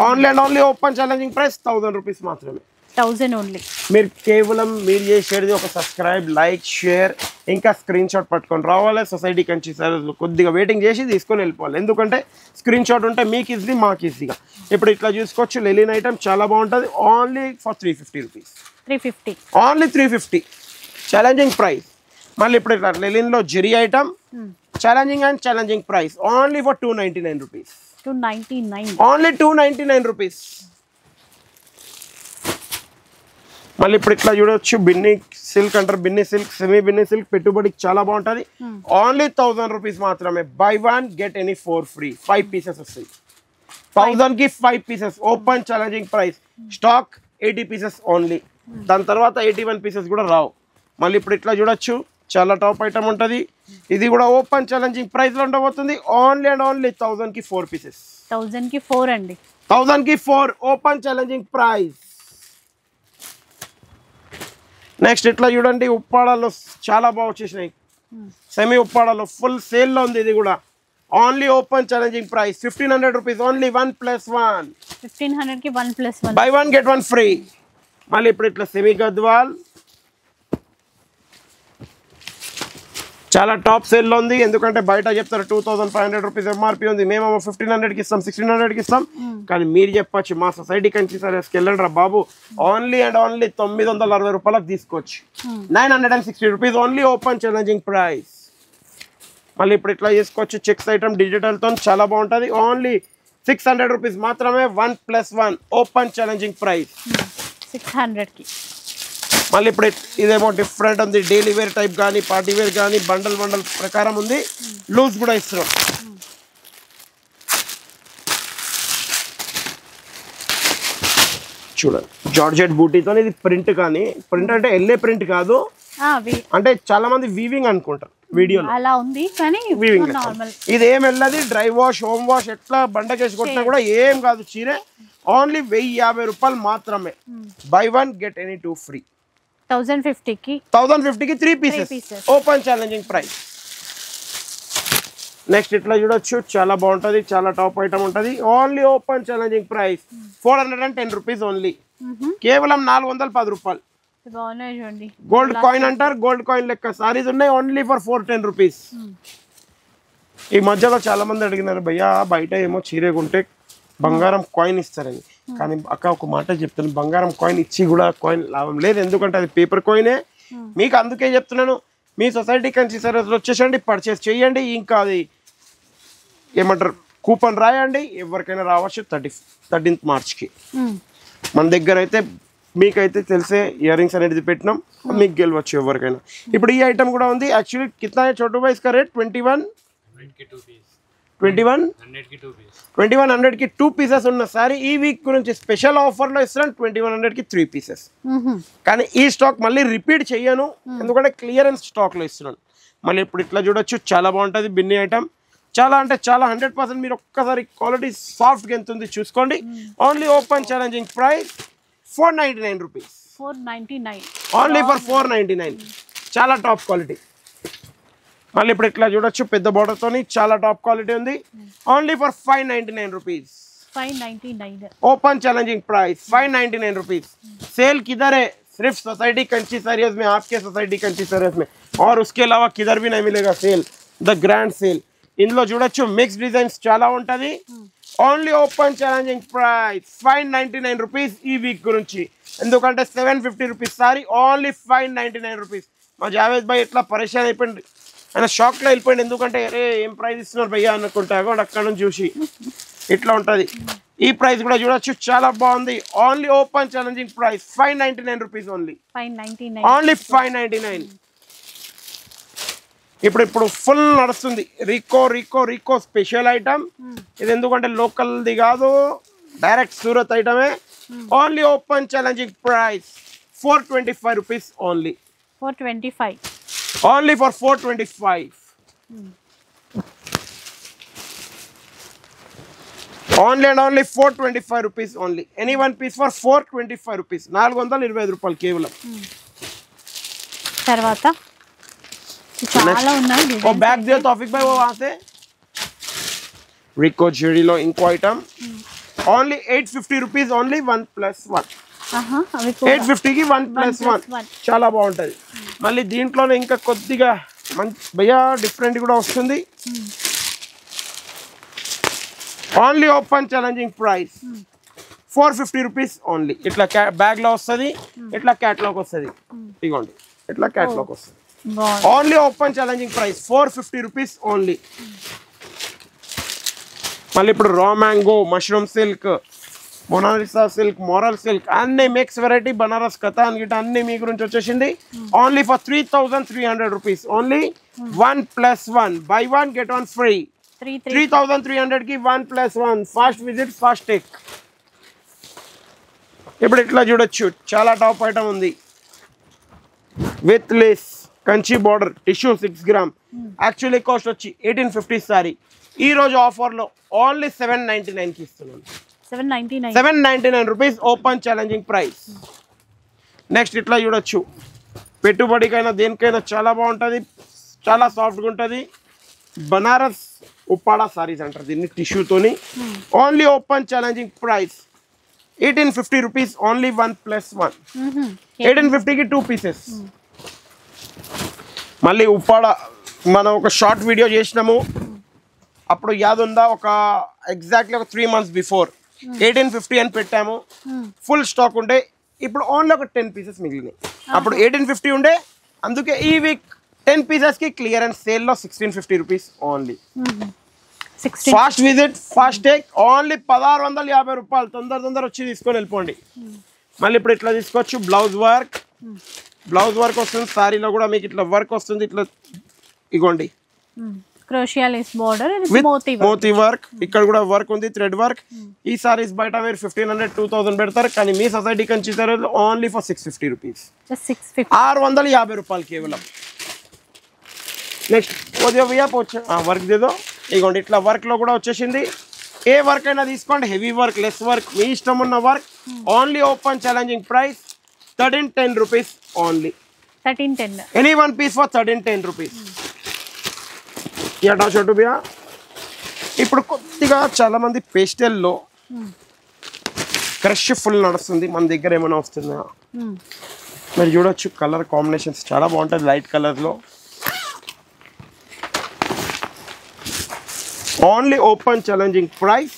Only and only open challenging price 1000 rupees మాత్రమే. 1000 ఓన్లీ. మీరు కేవలం మీరు చేసేది ఒక సబ్స్క్రైబ్, లైక్, షేర్, ఇంకా స్క్రీన్ షాట్ పట్టుకొని రావాలి. సొసైటీ కంచి సారీస్లో కొద్దిగా వెయిటింగ్ చేసి తీసుకొని వెళ్ళిపోవాలి. ఎందుకంటే స్క్రీన్ షాట్ ఉంటే మీకు ఈజీ, మాకు ఈజీగా. ఇప్పుడు ఇట్లా చూసుకోవచ్చు. లెలిన్ ఐటమ్ చాలా బాగుంటుంది. Only for 350 rupees. 350 only 350 challenging price. మళ్ళీ ఇప్పుడు ఇట్లా లెలిన్లో zari item challenging price only for 299 rupees. 299. Only 299 rupees. మళ్ళీ ఇప్పుడు ఇట్లా చూడొచ్చు, బిన్ని సిల్క్ అంటారు, Binny silk, semi Binny silk, పెట్టుబడికి చాలా బాగుంటుంది. ఓన్లీ 1000 రూపీస్ మాత్రమే. Buy 1 get any 4 free. 5 pieces వస్తాయి. 1000 కి 5 pieces. Open challenging price. Stock 80 pieces only. దాని తర్వాత 81 పీసెస్ కూడా రావు. మళ్ళీ ఇప్పుడు ఇట్లా చూడొచ్చు, చాలా టాప్ ఐటమ్ ఉంటుంది. ఇది కూడా ఓపెన్ ఛాలెంజింగ్ ప్రైస్ లో ఉండబోతుంది. ఓన్లీ అండ్ ఓన్లీ 1000 కి 4 పీసెస్. 1000 కి 4 అండి. 1000 కి 4 ఓపెన్ ఛాలెంజింగ్ ప్రైస్. నెక్స్ట్ ఇట్లా చూడండి, ఉప్పాడలో చాలా బాగా వచ్చేసినాయి. సెమీ ఉప్పాడలో ఫుల్ సేల్ లో ఉంది. ఇది కూడా only open challenging price 1500 rupees. Only 1+1. 1500 కి 1+1. Buy 1 get 1 free. మళ్ళీ ఇప్పుడు ఇట్లా సెమీ గద్వాల్ చాలా టాప్ సేల్లో ఉంది. ఎందుకంటే బయట చెప్తారు 2500 రూపీస్ ఎంఆర్పీ ఉంది, మేమేమో 1500కి ఇస్తాం, 1600కి ఇస్తాం. కానీ మీరు చెప్పచ్చు మా సొసైటీ కంచి సర్వీస్కి వెళ్ళండి రా బాబు, ఓన్లీ అండ్ ఓన్లీ 960 రూపాయలకు తీసుకోవచ్చు. 960 rupees only open challenging price. మళ్ళీ ఇప్పుడు ఇట్లా చేసుకోవచ్చు, చెక్స్ ఐటమ్ డిజిటల్తో చాలా బాగుంటుంది. ఓన్లీ 600 రూపీస్ మాత్రమే. 1+1 ఓపెన్ ఛాలెంజింగ్ ప్రైస్ 600 కి. మళ్ళీ ఇప్పుడు ఇదేమో డిఫరెంట్ ఉంది. డైలీ వేర్ టైప్ కానీ పార్టీ వేర్ కానీ బండల్ ప్రకారం ఉంది. లూజ్ కూడా ఇస్తున్నాం. చూడండి, జార్జెట్ బూటీతో. ఇది ప్రింట్, కానీ ప్రింట్ అంటే ఎల్లే ప్రింట్ కాదు, అంటే చాలా మంది వీవింగ్ అనుకుంటారు వీడియోలో. అలా ఉంది కానీ వీవింగ్ నార్మల్. ఇది ఏం వెళ్ళది, డ్రై వాష్, హోమ్ వాష్, ఎట్లా బండకేసి కొట్టినా కూడా ఏం కాదు చీరే. ఓన్లీ 1050 రూపాయలు మాత్రమే. Buy 1 get any 2 free. 1050 కి 3 pieces. Open challenging price. Next ఇట్లా చూడొచ్చు, చాలా బాగుంటుంది, చాలా టాప్ ఐటమ్ ఉంటుంది. Only open challenging price 410 rupees only. కేవలం 410 రూపాయలు. బాగున్నాయి చూడండి. గోల్డ్ కాయిన్ అంటారు, గోల్డ్ కాయిన్ లెక్క సారీస్ ఉన్నాయి. Only for 410 rupees. ఈ మధ్యలో చాలా మంది అడిగినారు, భయ్యా బయట ఏమో చీరే కొంటే బంగారం కాయిన్ ఇస్తారని. కానీ అక్క ఒక మాట చెప్తాను, బంగారం కాయిన్ ఇచ్చి కూడా కాయిన్ లాభం లేదు. ఎందుకంటే అది పేపర్ కాయినే. మీకు అందుకే చెప్తున్నాను, మీ సొసైటీ కంచి సర్వీస్లో వచ్చేసండి, పర్చేస్ చేయండి. ఇంకా అది ఏమంటారు, కూపన్ రాయండి, ఎవరికైనా రావచ్చు 13th మార్చ్కి. మన దగ్గర అయితే మీకైతే తెలిసే ఇయర్ రింగ్స్ అనేది పెట్టినాం, మీకు గెలవచ్చు ఎవరికైనా. ఇప్పుడు ఈ ఐటమ్ కూడా ఉంది. యాక్చువల్లీ కిतना है छोटू भाई इसका रेट? 2100 కి 2 పీసెస్ ఉన్న సారీ ఈ వీక్ గురించి స్పెషల్ ఆఫర్ లో ఇస్తున్నాను. 2100 కి 3 పీసెస్. కానీ ఈ స్టాక్ మళ్ళీ రిపీట్ చెయ్యను, ఎందుకంటే క్లియరెన్స్ స్టాక్ లో ఇస్తున్నాను. మళ్ళీ ఇప్పుడు ఇట్లా చూడొచ్చు, చాలా బాగుంటుంది బిన్ని ఐటమ్. చాలా అంటే చాలా 100%. మీరు ఒక్కసారి క్వాలిటీ సాఫ్ట్గా ఎంత ఉంది చూసుకోండి. Only open challenging price 499 rupees. 499 only for 499. చాలా టాప్ క్వాలిటీ. మళ్ళీ ఇప్పుడు ఇట్లా చూడొచ్చు, పెద్ద బోర్డర్తోని చాలా టాప్ క్వాలిటీ ఉంది. Only for 599 rupees. 599 open challenging price 599 rupees. Sale किधर है? सिर्फ सोसाइटी कंची सरियस में, आपके सोसाइटी कंची सरियस में, और उसके अलावा किधर भी नहीं मिलेगा सेल. The grand cell. ఇందులో చూడొచ్చు మిక్స్ డిజైన్స్ చాలా ఉంటది. Only open challenging price 599 rupees ఈ వీక్ గురించి. ఎందుకంటే 750 రూపీస్ సారీ, ఓన్లీ 599 రూపీస్. మా జావేద్ భాయ్ ఎట్లా పరేషాన్ అయిపోయింది, ఆయన షాక్లో వెళ్ళిపోయింది. ఎందుకంటే అరే ఏం ప్రైస్ ఇస్తున్నారు భయ్యా అనుకుంటా, అక్కడ నుంచి చూసి ఇట్లా ఉంటుంది. ఈ ప్రైస్ కూడా చూడొచ్చు, చాలా బాగుంది. Only open challenging price 599 rupees only. 599 only 599. ఇప్పుడు ఫుల్ నడుస్తుంది రికో రికో రికో స్పెషల్ ఐటమ్. ఇది ఎందుకంటే లోకల్ది కాదు, డైరెక్ట్ సూరత్ ఐటమే. Only open challenging price 425 rupees only. 425 only for 425. Only and only 425 rupees only. Any one piece for 425 rupees. 425 రూపాయలు కేవలం. తర్వాత చాలా ఉన్నాయి. वो बैग दियो तौफिक भाई, वो वहां से रिको ज्वेलरी इंको आइटम. Only 850 rupees only 1+1. 850 కి 1+1 చాలా బాగుంటది. మళ్ళీ దీంట్లోనే ఇంకా కొద్దిగా మంచి భయ్యా డిఫరెంట్ కూడా వస్తుంది. Only open challenging price 450 rupees only. ఇట్లా బ్యాగ్ లో వస్తుంది, ఇట్లా క్యాట్లాగ్ వస్తుంది. ఇగోండి ఇట్లా క్యాట్లాగ్ వస్తుంది. Only open challenging price 450 rupees only. మళ్ళీ ఇప్పుడు raw mango, mushroom silk, Mona Lisa silk, moral silk అన్ని మిక్స్ వెరైటీ, బనారస్ కథాన్ గిట అన్ని మీ గురించి వచ్చేసింది. Only for 3,300 rupees. Only 1+1 buy 1 get 1 free. 3,300 కి 1+1. Fast visit fast take. ఇప్పుడు ఇట్లా చూడొచ్చు, చాలా టాప్ ఐటమ్ ఉంది with lace, Kanchi border, tissue 6 gram. Actually cost వచ్చి 1850 సారీ. ఈ రోజు ఆఫర్లో ఓన్లీ 799 కి ఇస్తున్నాను. 799 rupees open challenging price. Next ఇట్లా చూడొచ్చు, పెట్టుబడికైనా దేనికైనా చాలా బాగుంటుంది, చాలా సాఫ్ట్గా ఉంటుంది. బనారస్ ఉప్పాడ సారీస్ అంటారు దీన్ని, టిష్యూతోని. Only open challenging price 1850 rupees. Only 1+1. 1850కి 2 పీసెస్. మళ్ళీ ఉప్పాడ మనం ఒక షార్ట్ వీడియో చేసినాము, అప్పుడు యాద్ ఉందా, ఒక ఎగ్జాక్ట్లీ ఒక 3 months బిఫోర్ 1850 అని పెట్టాము. ఫుల్ స్టాక్ ఉండే, ఇప్పుడు ఓన్లీ ఒక 10 పీసెస్ మిగిలినాయి. అప్పుడు 1850 ఉండే, అందుకే ఈ వీక్ 10 పీసెస్కి క్లియరెన్స్ సేల్లో 1650 rupees only. Fast visit fast take. Only 1650 రూపాయలు. తొందర వచ్చి తీసుకొని వెళ్ళిపోండి. మళ్ళీ ఇప్పుడు ఇట్లా తీసుకోవచ్చు, బ్లౌజ్ వర్క్ వస్తుంది. సారీలో కూడా మీకు ఇట్లా వర్క్ వస్తుంది, ఇట్లా ఇగోండి, క్రోషియా లేస్ బోర్డర్ మోతీ వర్క్. ఇక్కడ కూడా వర్క్ ఉంది, థ్రెడ్ వర్క్. ఈ సారీస్ బయట మీరు 1500 2000 పెడతారు, కానీ మీ society Kanchi only for 650 rupees. 650 రూపాయలు కేవలం. నెక్స్ట్ వర్క్ దేదో, ఇగోండి ఇట్లా వర్క్ లో కూడా వచ్చేసింది. ఏ వర్క్ అయినా తీసుకోండి, హెవీ వర్క్, లెస్ వర్క్, మీ ఇష్టం ఉన్న work. Only open challenging price 1310 rupees only. 1310. Any one piece for 1310 rupees. యటా చోటు బియా. ఇప్పుడు కొద్దిగా చాలా మంది పేస్టెల్లో క్రష్ ఫుల్ నడుస్తుంది, మన దగ్గర ఏమైనా వస్తుందా మీరు చూడొచ్చు. కలర్ కాంబినేషన్స్ చాలా బాగుంటుంది, లైట్ కలర్లో. Only open challenging price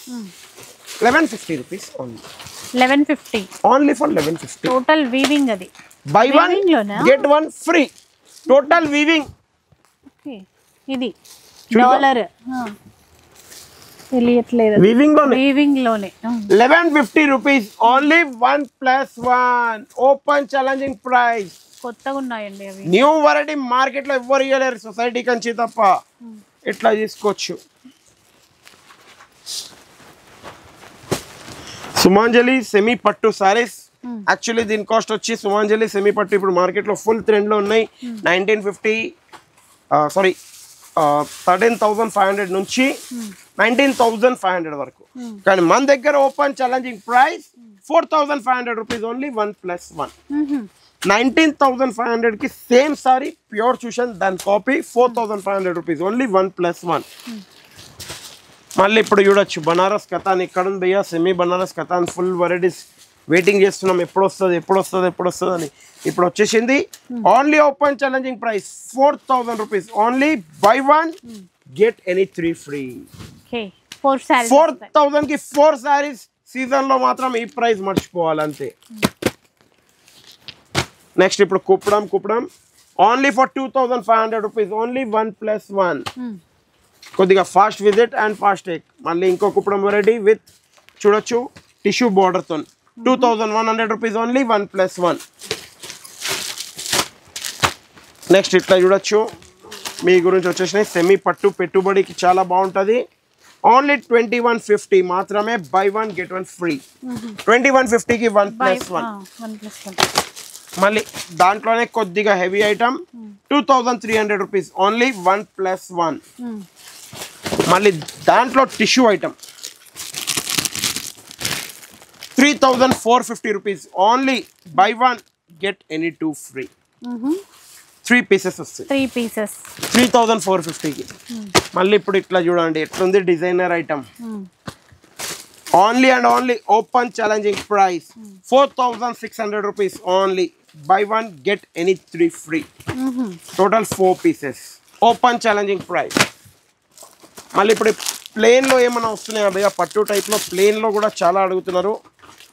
1150 rupees only. 1150 only for 1150. Total weaving అది. Buy 1 get 1 free. Total weaving. ఇది డాలర్ తెలియట్లేదు, వీవింగ్ లోనే 1150 rupees only. 1+1 open challenging price. కొత్తగా ఉన్నాయండి అవి, న్యూ వెరైటీ. మార్కెట్ లో ఎవ్వరు ఇవ్వలేరు, సొసైటీ కంచి తప్ప. ఇట్లా తీసుకోవచ్చు. సుమాంజలి సెమీ పట్టు సారీస్. యాక్చువల్లీ దీని కాస్ట్ వచ్చి సుమాంజలి సెమీ పట్టు ఇప్పుడు మార్కెట్ లో ఫుల్ ట్రెండ్ లో ఉన్నాయి. 13,500 నుంచి 19,500 వరకు. కానీ మన దగ్గర open challenging price 4,500 rupees only. 1+1. 19,500 కి సేమ్ సారీ ప్యూర్ చూషన్ దాని కాపీ 4,500 రూపీస్ ఓన్లీ. 1+1. మళ్ళీ ఇప్పుడు చూడొచ్చు, బనారస్ కథాన్. ఇక్కడ ఉంది భయ్యా semi Banaras katan. Full varieties waiting చేస్తున్నాం, ఎప్పుడు వస్తుంది అని. ఇప్పుడు వచ్చేసింది. Only open challenging price 4,000 rupees only. Buy 1 get any 3 free. 4,000 కి 4 సారీస్. సీజన్ లో మాత్రం ఈ ప్రైస్ మర్చిపోవాలి అంతే. నెక్స్ట్ ఇప్పుడు Kuppadam only for 2,500 rupees only. 1+1. కొద్దిగా fast visit and fast take. మళ్ళీ ఇంకో కుప్పడం వెరైటీ విత్ చూడొచ్చు, టిష్యూ బార్డర్తో 2,100 రూపీస్ ఓన్లీ. 1+1. నెక్స్ట్ ఇట్లా చూడొచ్చు, మీ గురించి వచ్చేసినాయి సెమీ పట్టు. పెట్టుబడికి చాలా బాగుంటుంది. ఓన్లీ 2150 మాత్రమే. Buy 1 get 1 free. 2150కి 1+1. మళ్ళీ దాంట్లోనే కొద్దిగా హెవీ ఐటమ్ 2,300 రూపీస్ ఓన్లీ. 1+1. మళ్ళీ దాంట్లో tissue item 3,450 rupees only. Buy 1 get any 2 free. 3 pieces వస్తాయి. 3 పీసెస్ 3,450కి. మళ్ళీ ఇప్పుడు ఇట్లా చూడండి ఎట్లుంది designer item. Only and only open challenging price 4,600 rupees only. Buy 1 get any 3 free. Total 4 pieces. Open challenging price. మళ్ళీ ఇప్పుడు ప్లేన్లో ఏమైనా వస్తున్నాయా భయ్యా? పట్టు టైప్లో ప్లేన్లో కూడా చాలా అడుగుతున్నారు,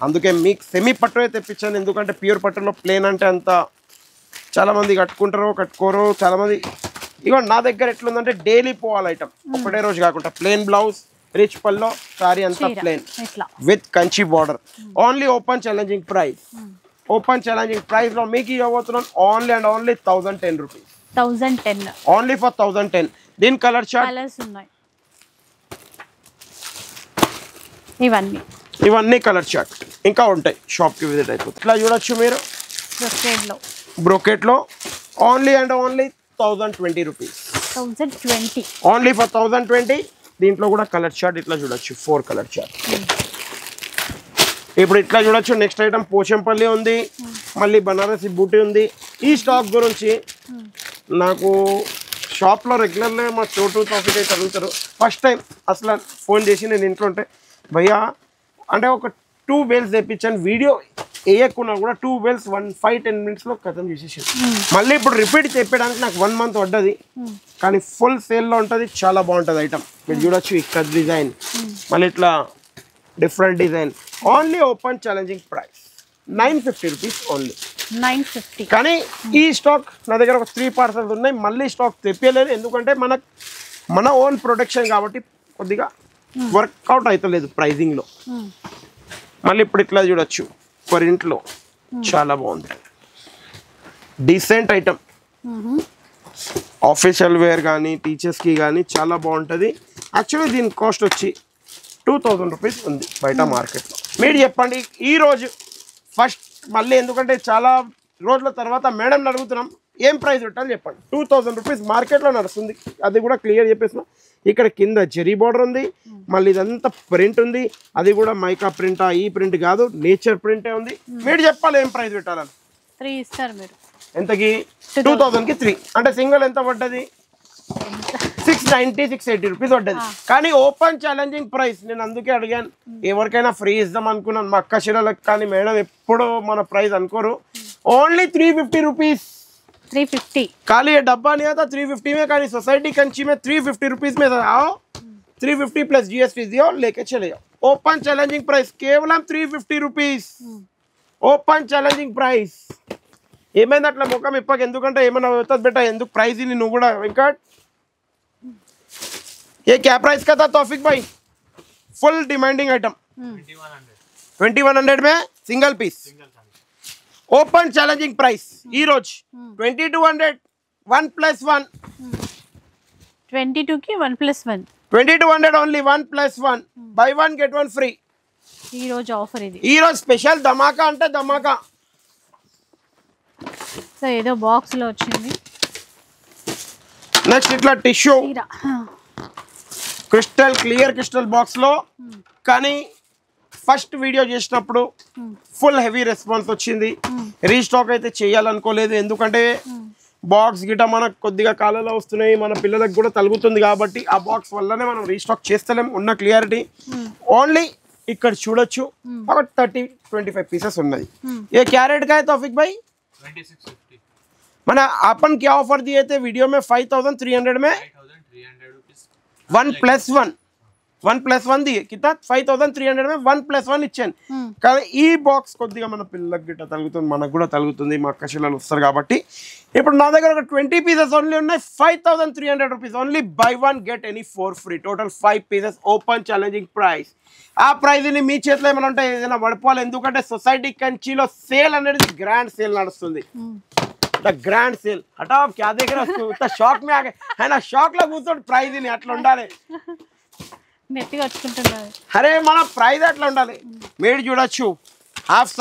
అందుకే మీకు సెమీ పట్టు తెప్పించాను. ఎందుకంటే ప్యూర్ పట్టులో ప్లేన్ అంటే అంత చాలామంది కట్టుకోరు చాలామంది. ఇగో నా దగ్గర ఎట్లుందంటే డైలీ పోవాలి ఐటమ్, ఒకటే రోజు కాకుండా ప్లేన్ బ్లౌజ్ రిచ్ పల్లో సారీ అంతా చీర ప్లేన్ ఇట్లా with Kanchi border only open challenging price open challenging price లో మీకు ఇవ్వబోతున్నాను only and only 1010 rupees 1010 only for 1010 దీని కలర్ చార్ట్ కలర్స్ ఉన్నాయి ఇవన్నీ కలర్ చార్ట్ ఇంకా ఉంటాయి షాప్ కి విజిట్ అయిపోతుంది ఇట్లా చూడొచ్చు మీరు బ్రోకెట్ లో only and only 1020 rupees 1020 only for 1020 దీంట్లో కూడా కలర్ చార్ట్ ఇట్లా చూడొచ్చు 4 కలర్ చార్ట్ ఇప్పుడు ఇట్లా చూడొచ్చు నెక్స్ట్ ఐటమ్ పోచంపల్లి ఉంది మళ్ళీ బనారసి బూటీ ఉంది ఈ స్టాక్ గురించి నాకు షాప్లో రెగ్యులర్గా మా చోటు టాపిక్ అయితే అడుగుతారు ఫస్ట్ టైం అసలు ఫోన్ చేసి నేను ఇంట్లో ఉంటే భయ్యా అంటే ఒక 2 బేల్స్ తెప్పించాను వీడియో వేయకున్నా కూడా 2 బేల్స్ 5-10 మినిట్స్లో ఖతం చేసేసాను మళ్ళీ ఇప్పుడు రిపీట్ చెప్పడానికి నాకు 1 మంత్ పడ్డది కానీ ఫుల్ సేల్లో ఉంటుంది చాలా బాగుంటుంది ఐటమ్ మీరు చూడొచ్చు ఇక్కడ డిజైన్ మళ్ళీ ఇట్లా different design only open challenging price 950 rupees only 950 కానీ ఈ స్టాక్ నా దగ్గర ఒక 3 పార్సల్స్ ఉన్నాయి మళ్ళీ స్టాక్ తెప్పలేదు ఎందుకంటే మన ఓన్ ప్రొడక్షన్ కాబట్టి కొద్దిగా వర్కౌట్ అవుతలేదు ప్రైజింగ్లో మళ్ళీ ఇప్పుడు ఇట్లా చూడొచ్చు ఇంట్లో చాలా బాగుంది డీసెంట్ ఐటమ్ ఆఫీషియల్ వేర్ కానీ టీచర్స్కి కానీ చాలా బాగుంటుంది యాక్చువల్లీ దీని కాస్ట్ వచ్చి 2000 రూపీస్ ఉంది బయట మార్కెట్లో మీరు చెప్పండి ఈరోజు ఫస్ట్ మళ్ళీ ఎందుకంటే చాలా రోజుల తర్వాత మేడం అడుగుతున్నాం ఏం ప్రైస్ పెట్టాలి చెప్పండి 2000 రూపీస్ మార్కెట్లో నడుస్తుంది అది కూడా క్లియర్ చెప్పేసిన ఇక్కడ కింద జెరీ బార్డర్ ఉంది మళ్ళీ ఇదంతా ప్రింట్ ఉంది అది కూడా మైకా ప్రింట్ ఈ ప్రింట్ కాదు నేచర్ ప్రింటే ఉంది మీరు చెప్పాలి ఏం ప్రైస్ పెట్టాలని 3 ఇస్తారు మీరు ఎంతకి 2000కి 3 అంటే సింగిల్ ఎంత పడ్డది 680 రూపీస్ పడ్డది కానీ ఓపెన్ ఛాలెంజింగ్ ప్రైస్ నేను అందుకే అడిగాను ఎవరికైనా ఫ్రీ ఇద్దాం అనుకున్నాను మా అక్క శిలలకు కానీ మేడం ఎప్పుడు మన ప్రైస్ అనుకోరు ఓన్లీ 350 रुपीस 350 खाली ये डब्बा नहीं आता 350 में खाली सोसाइटी कंची में 350 रुपीस में आओ 350 प्लस जीएसटी दियो लेके चले जाओ ओपन चैलेंजिंग प्राइस केवलम 350 रुपीस ఓపెన్ ఛాలెంజింగ్ ప్రైస్ ఏమైంది అట్లా ముఖం ఇప్పక ఎందుకంటే ఏమైనా అవుతుంది బేటా ఎందుకు ప్రైస్ ఇది నువ్వు కూడా వెంకట్ ये क्या प्राइस का था तौफिक भाई फुल डिमांडिंग आइटम 2100 में single piece open challenging price ఈ రోజు 2200 1+1 22 కి 1+1 2200 ఓన్లీ 1+1 బై 1 గెట్ 1 ఫ్రీ ఈ రోజు ఆఫర్ ఇది ఈ రోజు స్పెషల్ ధమాకా అంటే ధమాకా సో ఏదో బాక్స్ లో వచ్చింది నెక్స్ట్ ఇట్లా tissue crystal clear crystal box లో కానీ ఫస్ట్ వీడియో చేసినప్పుడు ఫుల్ హెవీ రెస్పాన్స్ వచ్చింది రీస్టాక్ అయితే చేయాలనుకోలేదు ఎందుకంటే బాక్స్ గిట మనకు కొద్దిగా కాలంలో వస్తున్నాయి మన పిల్లలకు కూడా తలుగుతుంది కాబట్టి ఆ బాక్స్ వల్లనే మనం రీస్టాక్ చేస్తలేం ఉన్న క్లియారిటీ ఓన్లీ ఇక్కడ చూడొచ్చు ఒక 30-25 పీసెస్ ఉన్నది ये क्या रेट का है तौफिक भाई 2650 मैंने अपन क्या ऑफर दिए थे वीडियो में 5300 में 1+1 दिए कितना 5300 में 1+1 ఇచ్చాను కానీ ఈ బాక్స్ కొద్దిగా మన పిల్లలకు గిట్ట తలుగుతుంది మనకు కూడా తలుగుతుంది మా అక్క చెల్లెలు వస్తారు కాబట్టి ఇప్పుడు నా దగ్గర ఒక 20 పీసెస్ ఓన్లీ ఉన్నాయి 5300 rupees only buy 1 get any 4 free total 5 pieces open challenging price ఆ ప్రైస్ ని మీ చేతిలో ఏమైనా ఉంటే ఏదైనా పడిపోవాలి ఎందుకంటే సొసైటీ కంచిలో సేల్ అనేది గ్రాండ్ సేల్ నడుస్తుంది ద గ్రాండ్ సేల్ హటావ్ క్యా దేఖ రహే हो షాక్ మే ఆ గए है ना షాక్ లో కూర్చోండి ప్రైస్ ని అట్లా ఉండాలి నెట్టిగా వచ్చుకుంటున్నారు అరే మన ప్రైస్ అట్లా ఉండాలి మీరు చూడొచ్చు హాఫ్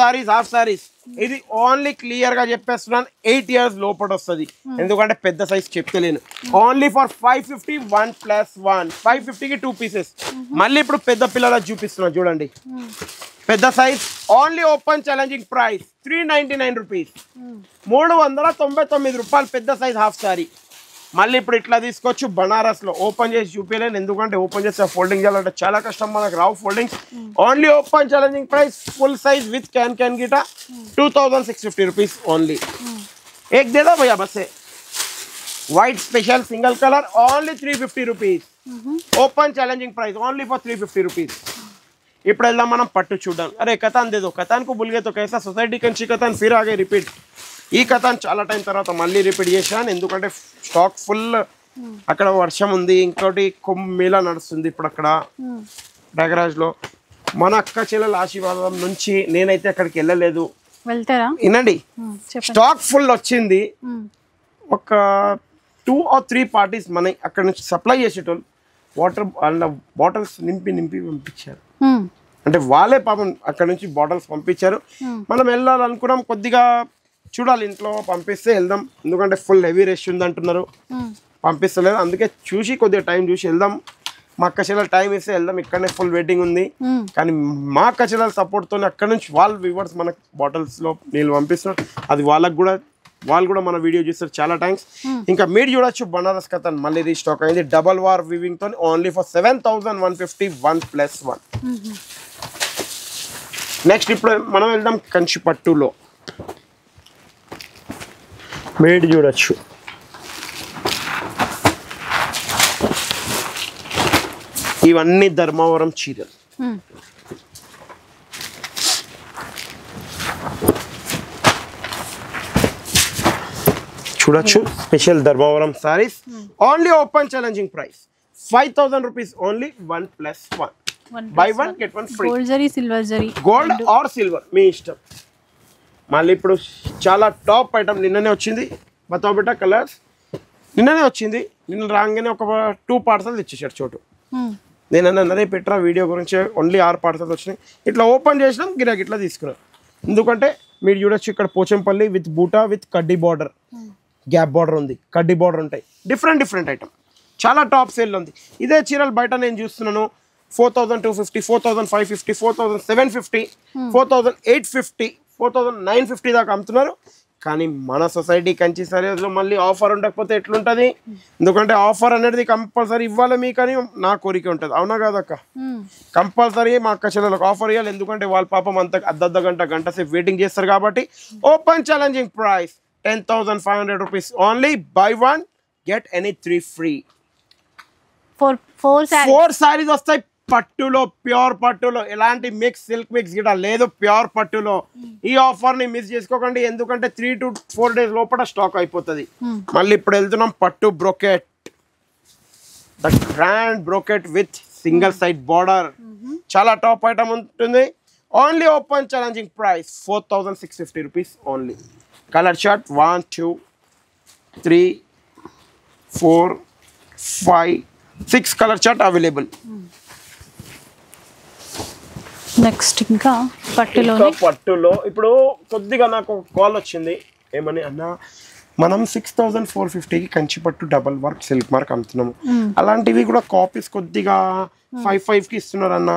సారీస్ ఇది ఓన్లీ క్లియర్ గా చెప్పేస్తున్నాను 8 ఇయర్స్ లోపల వస్తుంది ఎందుకంటే పెద్ద సైజ్ చెప్తలేను ఓన్లీ ఫర్ 550 1+1 550 కి 2 పీసెస్ మళ్ళీ ఇప్పుడు పెద్ద పిల్లలకు చూపిస్తున్నా చూడండి పెద్ద size only open challenging price 399 rupees 399 రూపాయలు పెద్ద సైజ్ హాఫ్ సారీ మళ్ళీ ఇప్పుడు ఇట్లా తీసుకోవచ్చు బనారస్ లో ఓపెన్ చేసి చూపించలేను ఎందుకంటే ఓపెన్ చేసి ఫోల్డింగ్ చేయాలంటే చాలా కష్టం మనకు రావు foldings only open challenging price full size with कैन गिटा 2650 रुपीस ओनली एक दे दो भैया बस white special single colour only 350 rupees open challenging price only for 350 rupees ఇప్పుడు వెళ్దాం మనం పట్టు చూద్దాం అరే కథాన్ దే దో కథాన్ కు భూల్ గए तो कैसा सोसाइटी कंची कथान फिर आ गए रिपीट ఈ కథాన్ చాలా టైం తర్వాత మళ్ళీ రిపీట్ చేశాను ఎందుకంటే స్టాక్ ఫుల్ అక్కడ వర్షం ఉంది, ఇంకోటి మేళా నడుస్తుంది ఇప్పుడు అక్కడ ప్రయాగరాజ్లో. మన అక్క చెల్లెల ఆశీర్వాదం నుంచి నేనైతే అక్కడికి వెళ్ళలేదు. వెళ్తారా? వినండి, స్టాక్ ఫుల్ వచ్చింది. ఒక 2 or 3 పార్టీస్ మన అక్కడ నుంచి సప్లై చేసేటోళ్ళు వాటర్ బాటిల్స్ నింపి పంపించారు. అంటే వాళ్ళే పాపం అక్కడ నుంచి బాటిల్స్ పంపించారు. మనం వెళ్ళాలనుకున్నాం, కొద్దిగా చూడాలి, ఇంట్లో పంపిస్తే వెళ్దాం. ఎందుకంటే ఫుల్ హెవీ రష్ ఉంది అంటున్నారు, పంపిస్తలేదు. అందుకే చూసి కొద్దిగా టైం చూసి వెళ్దాం. మా అక్క చెల్లెలు టైం ఇస్తే వెళ్దాం. ఇక్కడనే ఫుల్ వెయిటింగ్ ఉంది. కానీ మా అక్క చెల్లెల సపోర్ట్తో అక్కడ నుంచి వాళ్ళ వ్యూవర్స్ మనకు బాటిల్స్లో నీళ్ళు పంపిస్తున్నారు. అది వాళ్ళు కూడా మన వీడియో చూస్తారు. చాలా థ్యాంక్స్. ఇంకా మీరు చూడొచ్చు, బనారస్ కథన్ మళ్ళీ రీస్టాక్ అయింది. డబల్ వార్ వీవింగ్ తో ఓన్లీ ఫర్ 7,150 1+1. నెక్స్ట్ ఇప్పుడు మనం వెళ్దాం కంచి పట్టులో. మీరు చూడొచ్చు, ఇవన్నీ ధర్మవరం చీరలు. చూడొచ్చు, special Dharmavaram saris. Only open challenging price 5,000 rupees only 1+1. Buy 1 get 1 free. Gold zari, silver zari, gold or silver మీ ఇష్టం. మళ్ళీ ఇప్పుడు చాలా టాప్ ఐటమ్ నిన్ననే వచ్చింది. బతావ్ బేటా కలర్స్ నిన్ననే వచ్చింది. నిన్న రాగానే ఒక 2 పార్సల్ ఇచ్చేసాడు చోటు. నేను అన్నదే పెట్టరా వీడియో గురించి, ఓన్లీ 6 పార్సల్ వచ్చినాయి. ఇట్లా ఓపెన్ చేసినాం, గిరాకి ఇట్లా తీసుకున్నాం. ఎందుకంటే మీరు చూడొచ్చు, ఇక్కడ పోచంపల్లి విత్ బూటా విత్ కడ్డీ బార్డర్, గ్యాప్ బార్డర్ ఉంది, కడ్డీ బార్డర్ ఉంటాయి. డిఫరెంట్ ఐటమ్, చాలా టాప్ సేల్ ఉంది. ఇదే చీరలు బయట నేను చూస్తున్నాను 4,250, 4,550, 4,750, 4,850, 4,950 దాకా అమ్ముతున్నారు. కానీ మన సొసైటీ కంచి సారీస్లో మళ్ళీ ఆఫర్ ఉండకపోతే ఎట్లుంటుంది? ఎందుకంటే ఆఫర్ అనేది కంపల్సరీ ఇవ్వాలి మీకు అని నా కోరిక ఉంటుంది. అవునా కాదక్క? కంపల్సరీ మా అక్క చెల్లెలకు ఆఫర్ ఇవ్వాలి. ఎందుకంటే వాళ్ళ పాపం అంత అర్ధ గంట సేపు వెయిటింగ్ చేస్తారు కాబట్టి. Open challenging price 10,500 rupees only. Buy 1 get any 3 free. 4 saris వస్తాయి పట్టులో, ప్యూర్ పట్టులో. ఎలాంటి మిక్స్ సిల్క్ మిక్స్ గిట లేదు, ప్యూర్ పట్టులో. ఈ ఆఫర్ ని మిస్ చేసుకోకండి, ఎందుకంటే 3 to 4 days లోపల స్టాక్ అయిపోతుంది. మళ్ళీ ఇప్పుడు వెళ్తున్నాం పట్టు brocade, the grand brocade with single side border. చాలా టాప్ ఐటమ్ ఉంటుంది. Only open challenging price 4,650 rupees only. Colour chart 1 2 3 4 5 6 colour chart available. Next ఇంకా పట్టులో ఇప్పుడు కొద్దిగా నాకు ఒక కాల్ వచ్చింది. ఏమని అన్న, మనం 6,450కి కంచి పట్టు డబల్ వర్క్ సిల్క్ మార్క్ అమ్ముతున్నాము. అలాంటివి కూడా కాపీస్ కొద్దిగా 5,500కి ఇస్తున్నారు అన్న,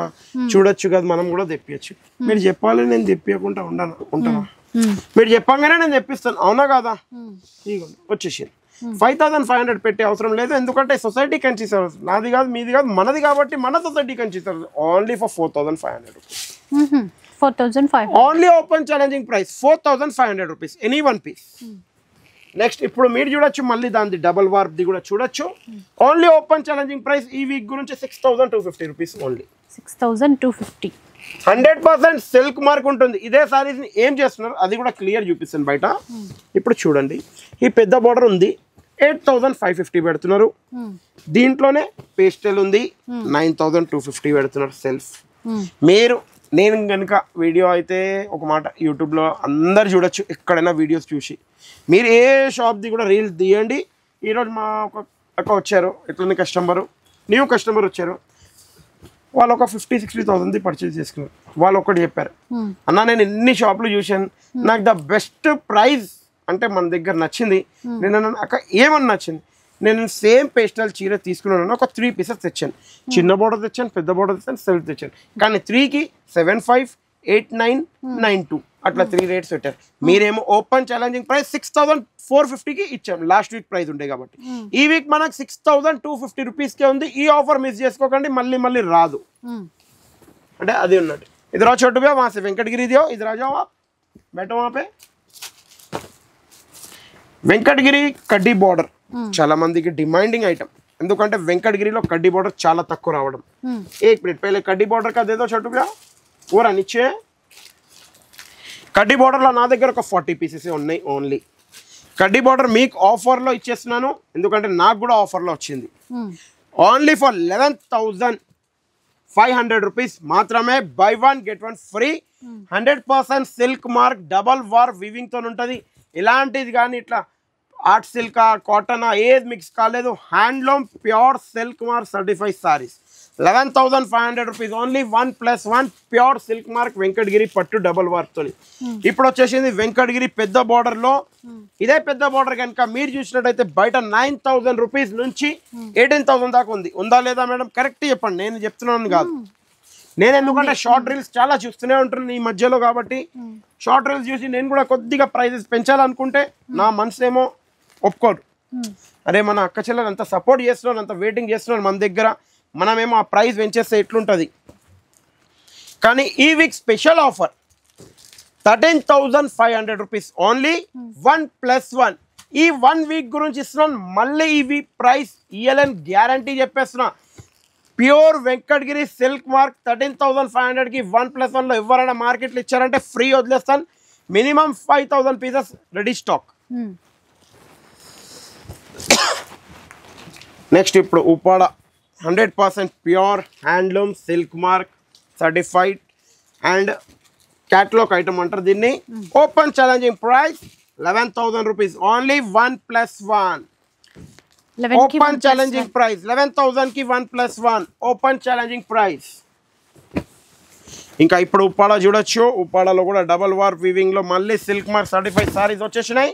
చూడొచ్చు కదా, మనం కూడా తెప్పియచ్చు. మీరు చెప్పాలి, నేను తెప్పియకుండా ఉంటాను. మీరు చెప్పంగానే నేను తెప్పిస్తాను. అవునా కాదా? వచ్చేసి 5,500 పెట్టే అవసరం లేదు. ఎందుకంటే సొసైటీ కంచి సర్వీస్ నాది కాదు, మీది కాదు, మనది కాబట్టి మన society Kanchi service only for 4,500 rupees. 4,500 only open challenging price 4,500 rupees any 1 piece. Next ఇప్పుడు మీరు చూడొచ్చు, మళ్ళీ దాని డబల్ వార్ప్ది కూడా చూడొచ్చు. ఓన్లీ ఓపెన్ ఛాలెంజింగ్ ప్రైస్ ఈ వీక్ గురించి 6,250 రూపీస్ ఓన్లీ. 6,250. 100% సిల్క్ మార్క్ ఉంటుంది. ఇదే సారీస్ ని ఏం చేస్తున్నారు అది కూడా క్లియర్ చూపిస్తాను బయట. ఇప్పుడు చూడండి, ఈ పెద్ద బార్డర్ ఉంది, 8,550 పెడుతున్నారు. దీంట్లోనే పేస్టల్ ఉంది, 9,250 పెడుతున్నారు సెల్ఫ్. నేను కనుక వీడియో అయితే ఒక మాట యూట్యూబ్లో అందరు చూడొచ్చు, ఎక్కడైనా వీడియోస్ చూసి. మీరు ఏ షాప్ది కూడా రీల్స్ తీయండి. ఈరోజు మా ఒక వచ్చారు, ఇట్లనే న్యూ కస్టమర్ వచ్చారు. వాళ్ళు ఒక 50,000-60,000 పర్చేజ్ చేసుకున్నారు. వాళ్ళు ఒకటి చెప్పారు, అన్న నేను ఎన్ని షాపులు చూశాను, నాకు ద బెస్ట్ ప్రైస్ అంటే మన దగ్గర నచ్చింది. నేను అక్క ఏమన్నా నచ్చింది, నేను సేమ్ పేస్టల్ చీర తీసుకున్నాను, ఒక 3 పీసెస్ తెచ్చాను. చిన్న బోర్డర్ తెచ్చాను, పెద్ద బోర్డర్ తెచ్చాను, సెల్ఫ్ తెచ్చాను. కానీ 3కి 7,500, 8,900, 9,200 అట్లా 3 రేట్స్ పెట్టారు. మీరేమో ఓపెన్ ఛాలెంజింగ్ ప్రైస్ 6,450కి ఇచ్చాం. లాస్ట్ వీక్ ప్రైస్ ఉండే కాబట్టి ఈ వీక్ మనకు 6,250 రూపీస్కే ఉంది. ఈ ఆఫర్ మిస్ చేసుకోకండి, మళ్ళీ రాదు. అంటే అది ఉన్నట్టు. ఇద్దరు చోటు వहाँ से వెంకటగిరి दियो, इधर आ जाओ आप, बैठो वहाँ पे. వెంకటగిరి కడ్డీ బార్డర్ చాలా మందికి డిమాండింగ్ ఐటమ్. ఎందుకంటే వెంకటగిరిలో కడ్డీ బార్డర్ చాలా తక్కువ రావడం. एक मिनट पहले కడ్డీ బార్డర్ का दे दो छोटू भैया, पूरा नीचे. కడ్డీ బార్డర్లో నా దగ్గర ఒక 40 పీసెస్ ఉన్నాయి ఓన్లీ. కడ్డీ బార్డర్ మీకు ఆఫర్లో ఇచ్చేస్తున్నాను, ఎందుకంటే నాకు కూడా ఆఫర్లో వచ్చింది. ఓన్లీ ఫర్ 11,500 రూపీస్ మాత్రమే. Buy 1 get 1 free. 100% silk mark double war weaving తో ఉంటుంది. ఇలాంటిది కానీ ఇట్లా ఆర్ట్ సిల్క్ కాటన్ ఏది మిక్స్ కాలేదు. Handloom pure silk mark certified saris 11,500 rupees only. 1+1 pure silk mark Venkatagiri పట్టు డబల్ వార్ తోని. ఇప్పుడు వచ్చేసింది వెంకటగిరి పెద్ద బార్డర్ లో. ఇదే పెద్ద బార్డర్ కనుక మీరు చూసినట్టయితే బయట 9,000 రూపీస్ నుంచి 18,000 దాకా ఉందా లేదా మేడం? కరెక్ట్ చెప్పండి, నేను చెప్తున్నాను కాదు. నేను ఎందుకంటే షార్ట్ రీల్స్ చాలా చూస్తూనే ఉంటున్నాను ఈ మధ్యలో, కాబట్టి షార్ట్ రీల్స్ చూసి నేను కూడా కొద్దిగా ప్రైజెస్ పెంచాలనుకుంటే నా మనసు ఏమో ఒప్పుకోడు. అరే మన అక్క చెల్లెలు అంత సపోర్ట్ చేస్తున్నారు, అంత వెయిటింగ్ చేస్తున్నారు మన దగ్గర, మనమేమో ఆ ప్రైస్ పెంచేస్తే ఎట్లుంటుంది. కానీ ఈ week special offer 13,500 rupees only. 1+1 ఈ 1 వీక్ గురించి ఇస్తున్నాను. మళ్ళీ ఈ వీక్ ప్రైస్ ఇయ్యలేని గ్యారంటీ చెప్పేస్తున్నా. ప్యూర్ వెంకటగిరి సిల్క్ మార్క్ 13,500కి 1+1లో ఎవరైనా మార్కెట్లో ఇచ్చారంటే ఫ్రీ వదిలేస్తాను. Minimum 5,000 pieces ready stock. Next ఇప్పుడు Uppada 100% pure handloom silk mark certified and catalogue item అంటారు దీన్ని. Open challenging price 11,000 rupees only. 1+1 open challenging price 11,000కి 1+1 ఓపెన్ ఛాలెంజింగ్ ప్రైస్. ఇంకా ఇప్పుడు ఉప్పాడ చూడొచ్చు. ఉప్పాడలో కూడా డబల్ వార్ వీవింగ్ లో మళ్ళీ సిల్క్ మార్క్ సర్టిఫైడ్ సారీస్ వచ్చేసినాయి.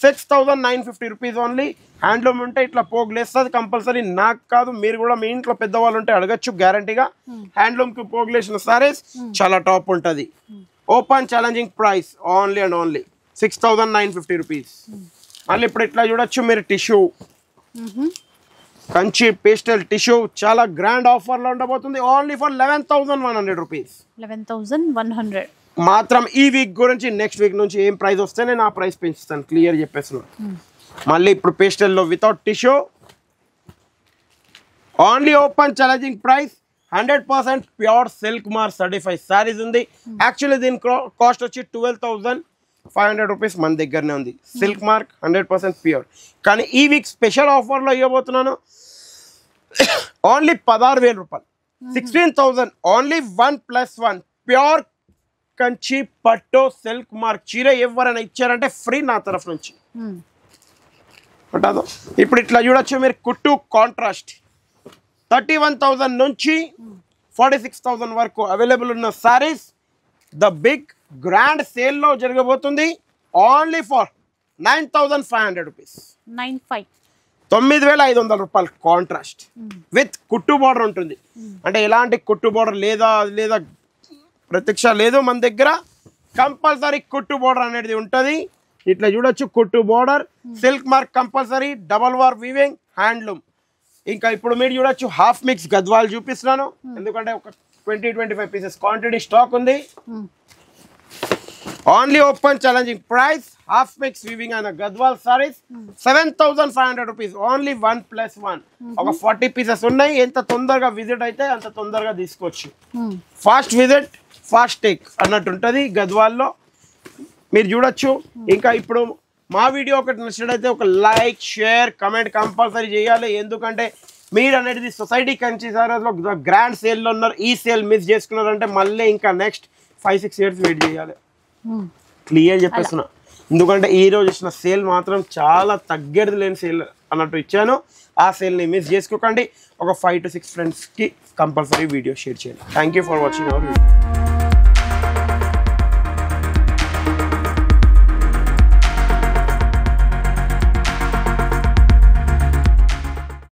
6,950 రూపీస్ ఓన్లీ. హ్యాండ్లూమ్ ఉంటే ఇట్లా పోగులేస్తుంది కంపల్సరీ. నాకు కాదు, మీరు కూడా మీ ఇంట్లో పెద్దవాళ్ళు ఉంటే అడగచ్చు గ్యారంటీగా. హ్యాండ్లూమ్ కి పోగులేసిన సారీస్ చాలా టాప్ ఉంటుంది. Open challenging price only and only 6,950 rupees. మళ్ళీ ఇప్పుడు ఇట్లా చూడొచ్చు మీరు. టిష్యూ కంచి పేస్టల్ టిష్యూ చాలా గ్రాండ్ ఆఫర్లో ఉండబోతుంది. Only for 11,100 rupees. 11,100 మాత్రం. ఈ వీక్ గురించి నెక్స్ట్ వీక్ నుంచి ఏం ప్రైస్ వస్తే నేను ఆ ప్రైస్ పెంచుతాను, క్లియర్ చెప్పేస్తున్నాను. మళ్ళీ ఇప్పుడు పేస్టల్లో without tissue only open challenging price 100% pure silk mark certified saris ఉంది. యాక్చువల్లీ దీని కాస్ట్ వచ్చి 12,500 రూపీస్ మన దగ్గరనే ఉంది. Silk mark 100% pure. కానీ ఈ వీక్ స్పెషల్ ఆఫర్లో ఇవ్వబోతున్నాను ఓన్లీ 16,000 రూపాయలు. 16,000 ఓన్లీ. 1+1 ప్యూర్ కంచి పట్టు సిల్క్ మార్క్ చీర ఎవరైనా ఇచ్చారంటే ఫ్రీ నా తరఫు నుంచి. ఇప్పుడు ఇట్లా చూడొచ్చు మీరు. కుట్టు కాంట్రాస్ట్ 31,000 నుంచి 46,000 వరకు అవైలబుల్ ఉన్న సారీస్ ద బిగ్ గ్రాండ్ సేల్లో జరగబోతుంది. Only for 9,500 rupees. 9,500 రూపాయలు కాంట్రాస్ట్ విత్ కుట్టు బార్డర్ ఉంటుంది. అంటే ఎలాంటి కుట్టు బార్డర్ లేదా ప్రత్యక్ష లేదు మన దగ్గర, కంపల్సరీ కుట్టు బార్డర్ అనేది ఉంటుంది. ఇట్లా చూడొచ్చు కుట్టు border silk mark compulsory double war weaving handloom. ఇంకా ఇప్పుడు మీరు చూడొచ్చు హాఫ్ మిక్స్ గద్వాల్ చూపిస్తున్నాను, ఎందుకంటే ఒక 20-25 పీసెస్ క్వాంటిటీ స్టాక్ ఉంది. Only open challenging price half mix weaving అయిన గద్వాల్ సారీస్ 7,500 రూపీస్ ఓన్లీ. 1+1 ఒక 40 పీసెస్ ఉన్నాయి. ఎంత తొందరగా విజిట్ అయితే అంత తొందరగా తీసుకోవచ్చు. ఫాస్ట్ విజిట్ ఫాస్ట్ టేక్ అన్నట్టు ఉంటుంది గద్వాల్లో. మీరు చూడొచ్చు. ఇంకా ఇప్పుడు మా వీడియో ఒకటి నచ్చినట్టయితే ఒక లైక్ షేర్ కమెంట్ కంపల్సరీ చేయాలి, ఎందుకంటే మీరు అనేది సొసైటీ కంచి సారీస్లో గ్రాండ్ సేల్లో ఉన్నారు. ఈ సేల్ మిస్ చేసుకున్నారంటే మళ్ళీ ఇంకా నెక్స్ట్ 5-6 ఇయర్స్ వెయిట్ చేయాలి. క్లియర్ చెప్పేస్తున్నా, ఎందుకంటే ఈ రోజు ఇచ్చిన సేల్ మాత్రం చాలా తగ్గేది లేని సేల్ అన్నట్టు ఇచ్చాను. ఆ సేల్ని మిస్ చేసుకోకండి. ఒక 5 to 6 ఫ్రెండ్స్కి కంపల్సరీ వీడియో షేర్ చేయండి. Thank you for watching our video.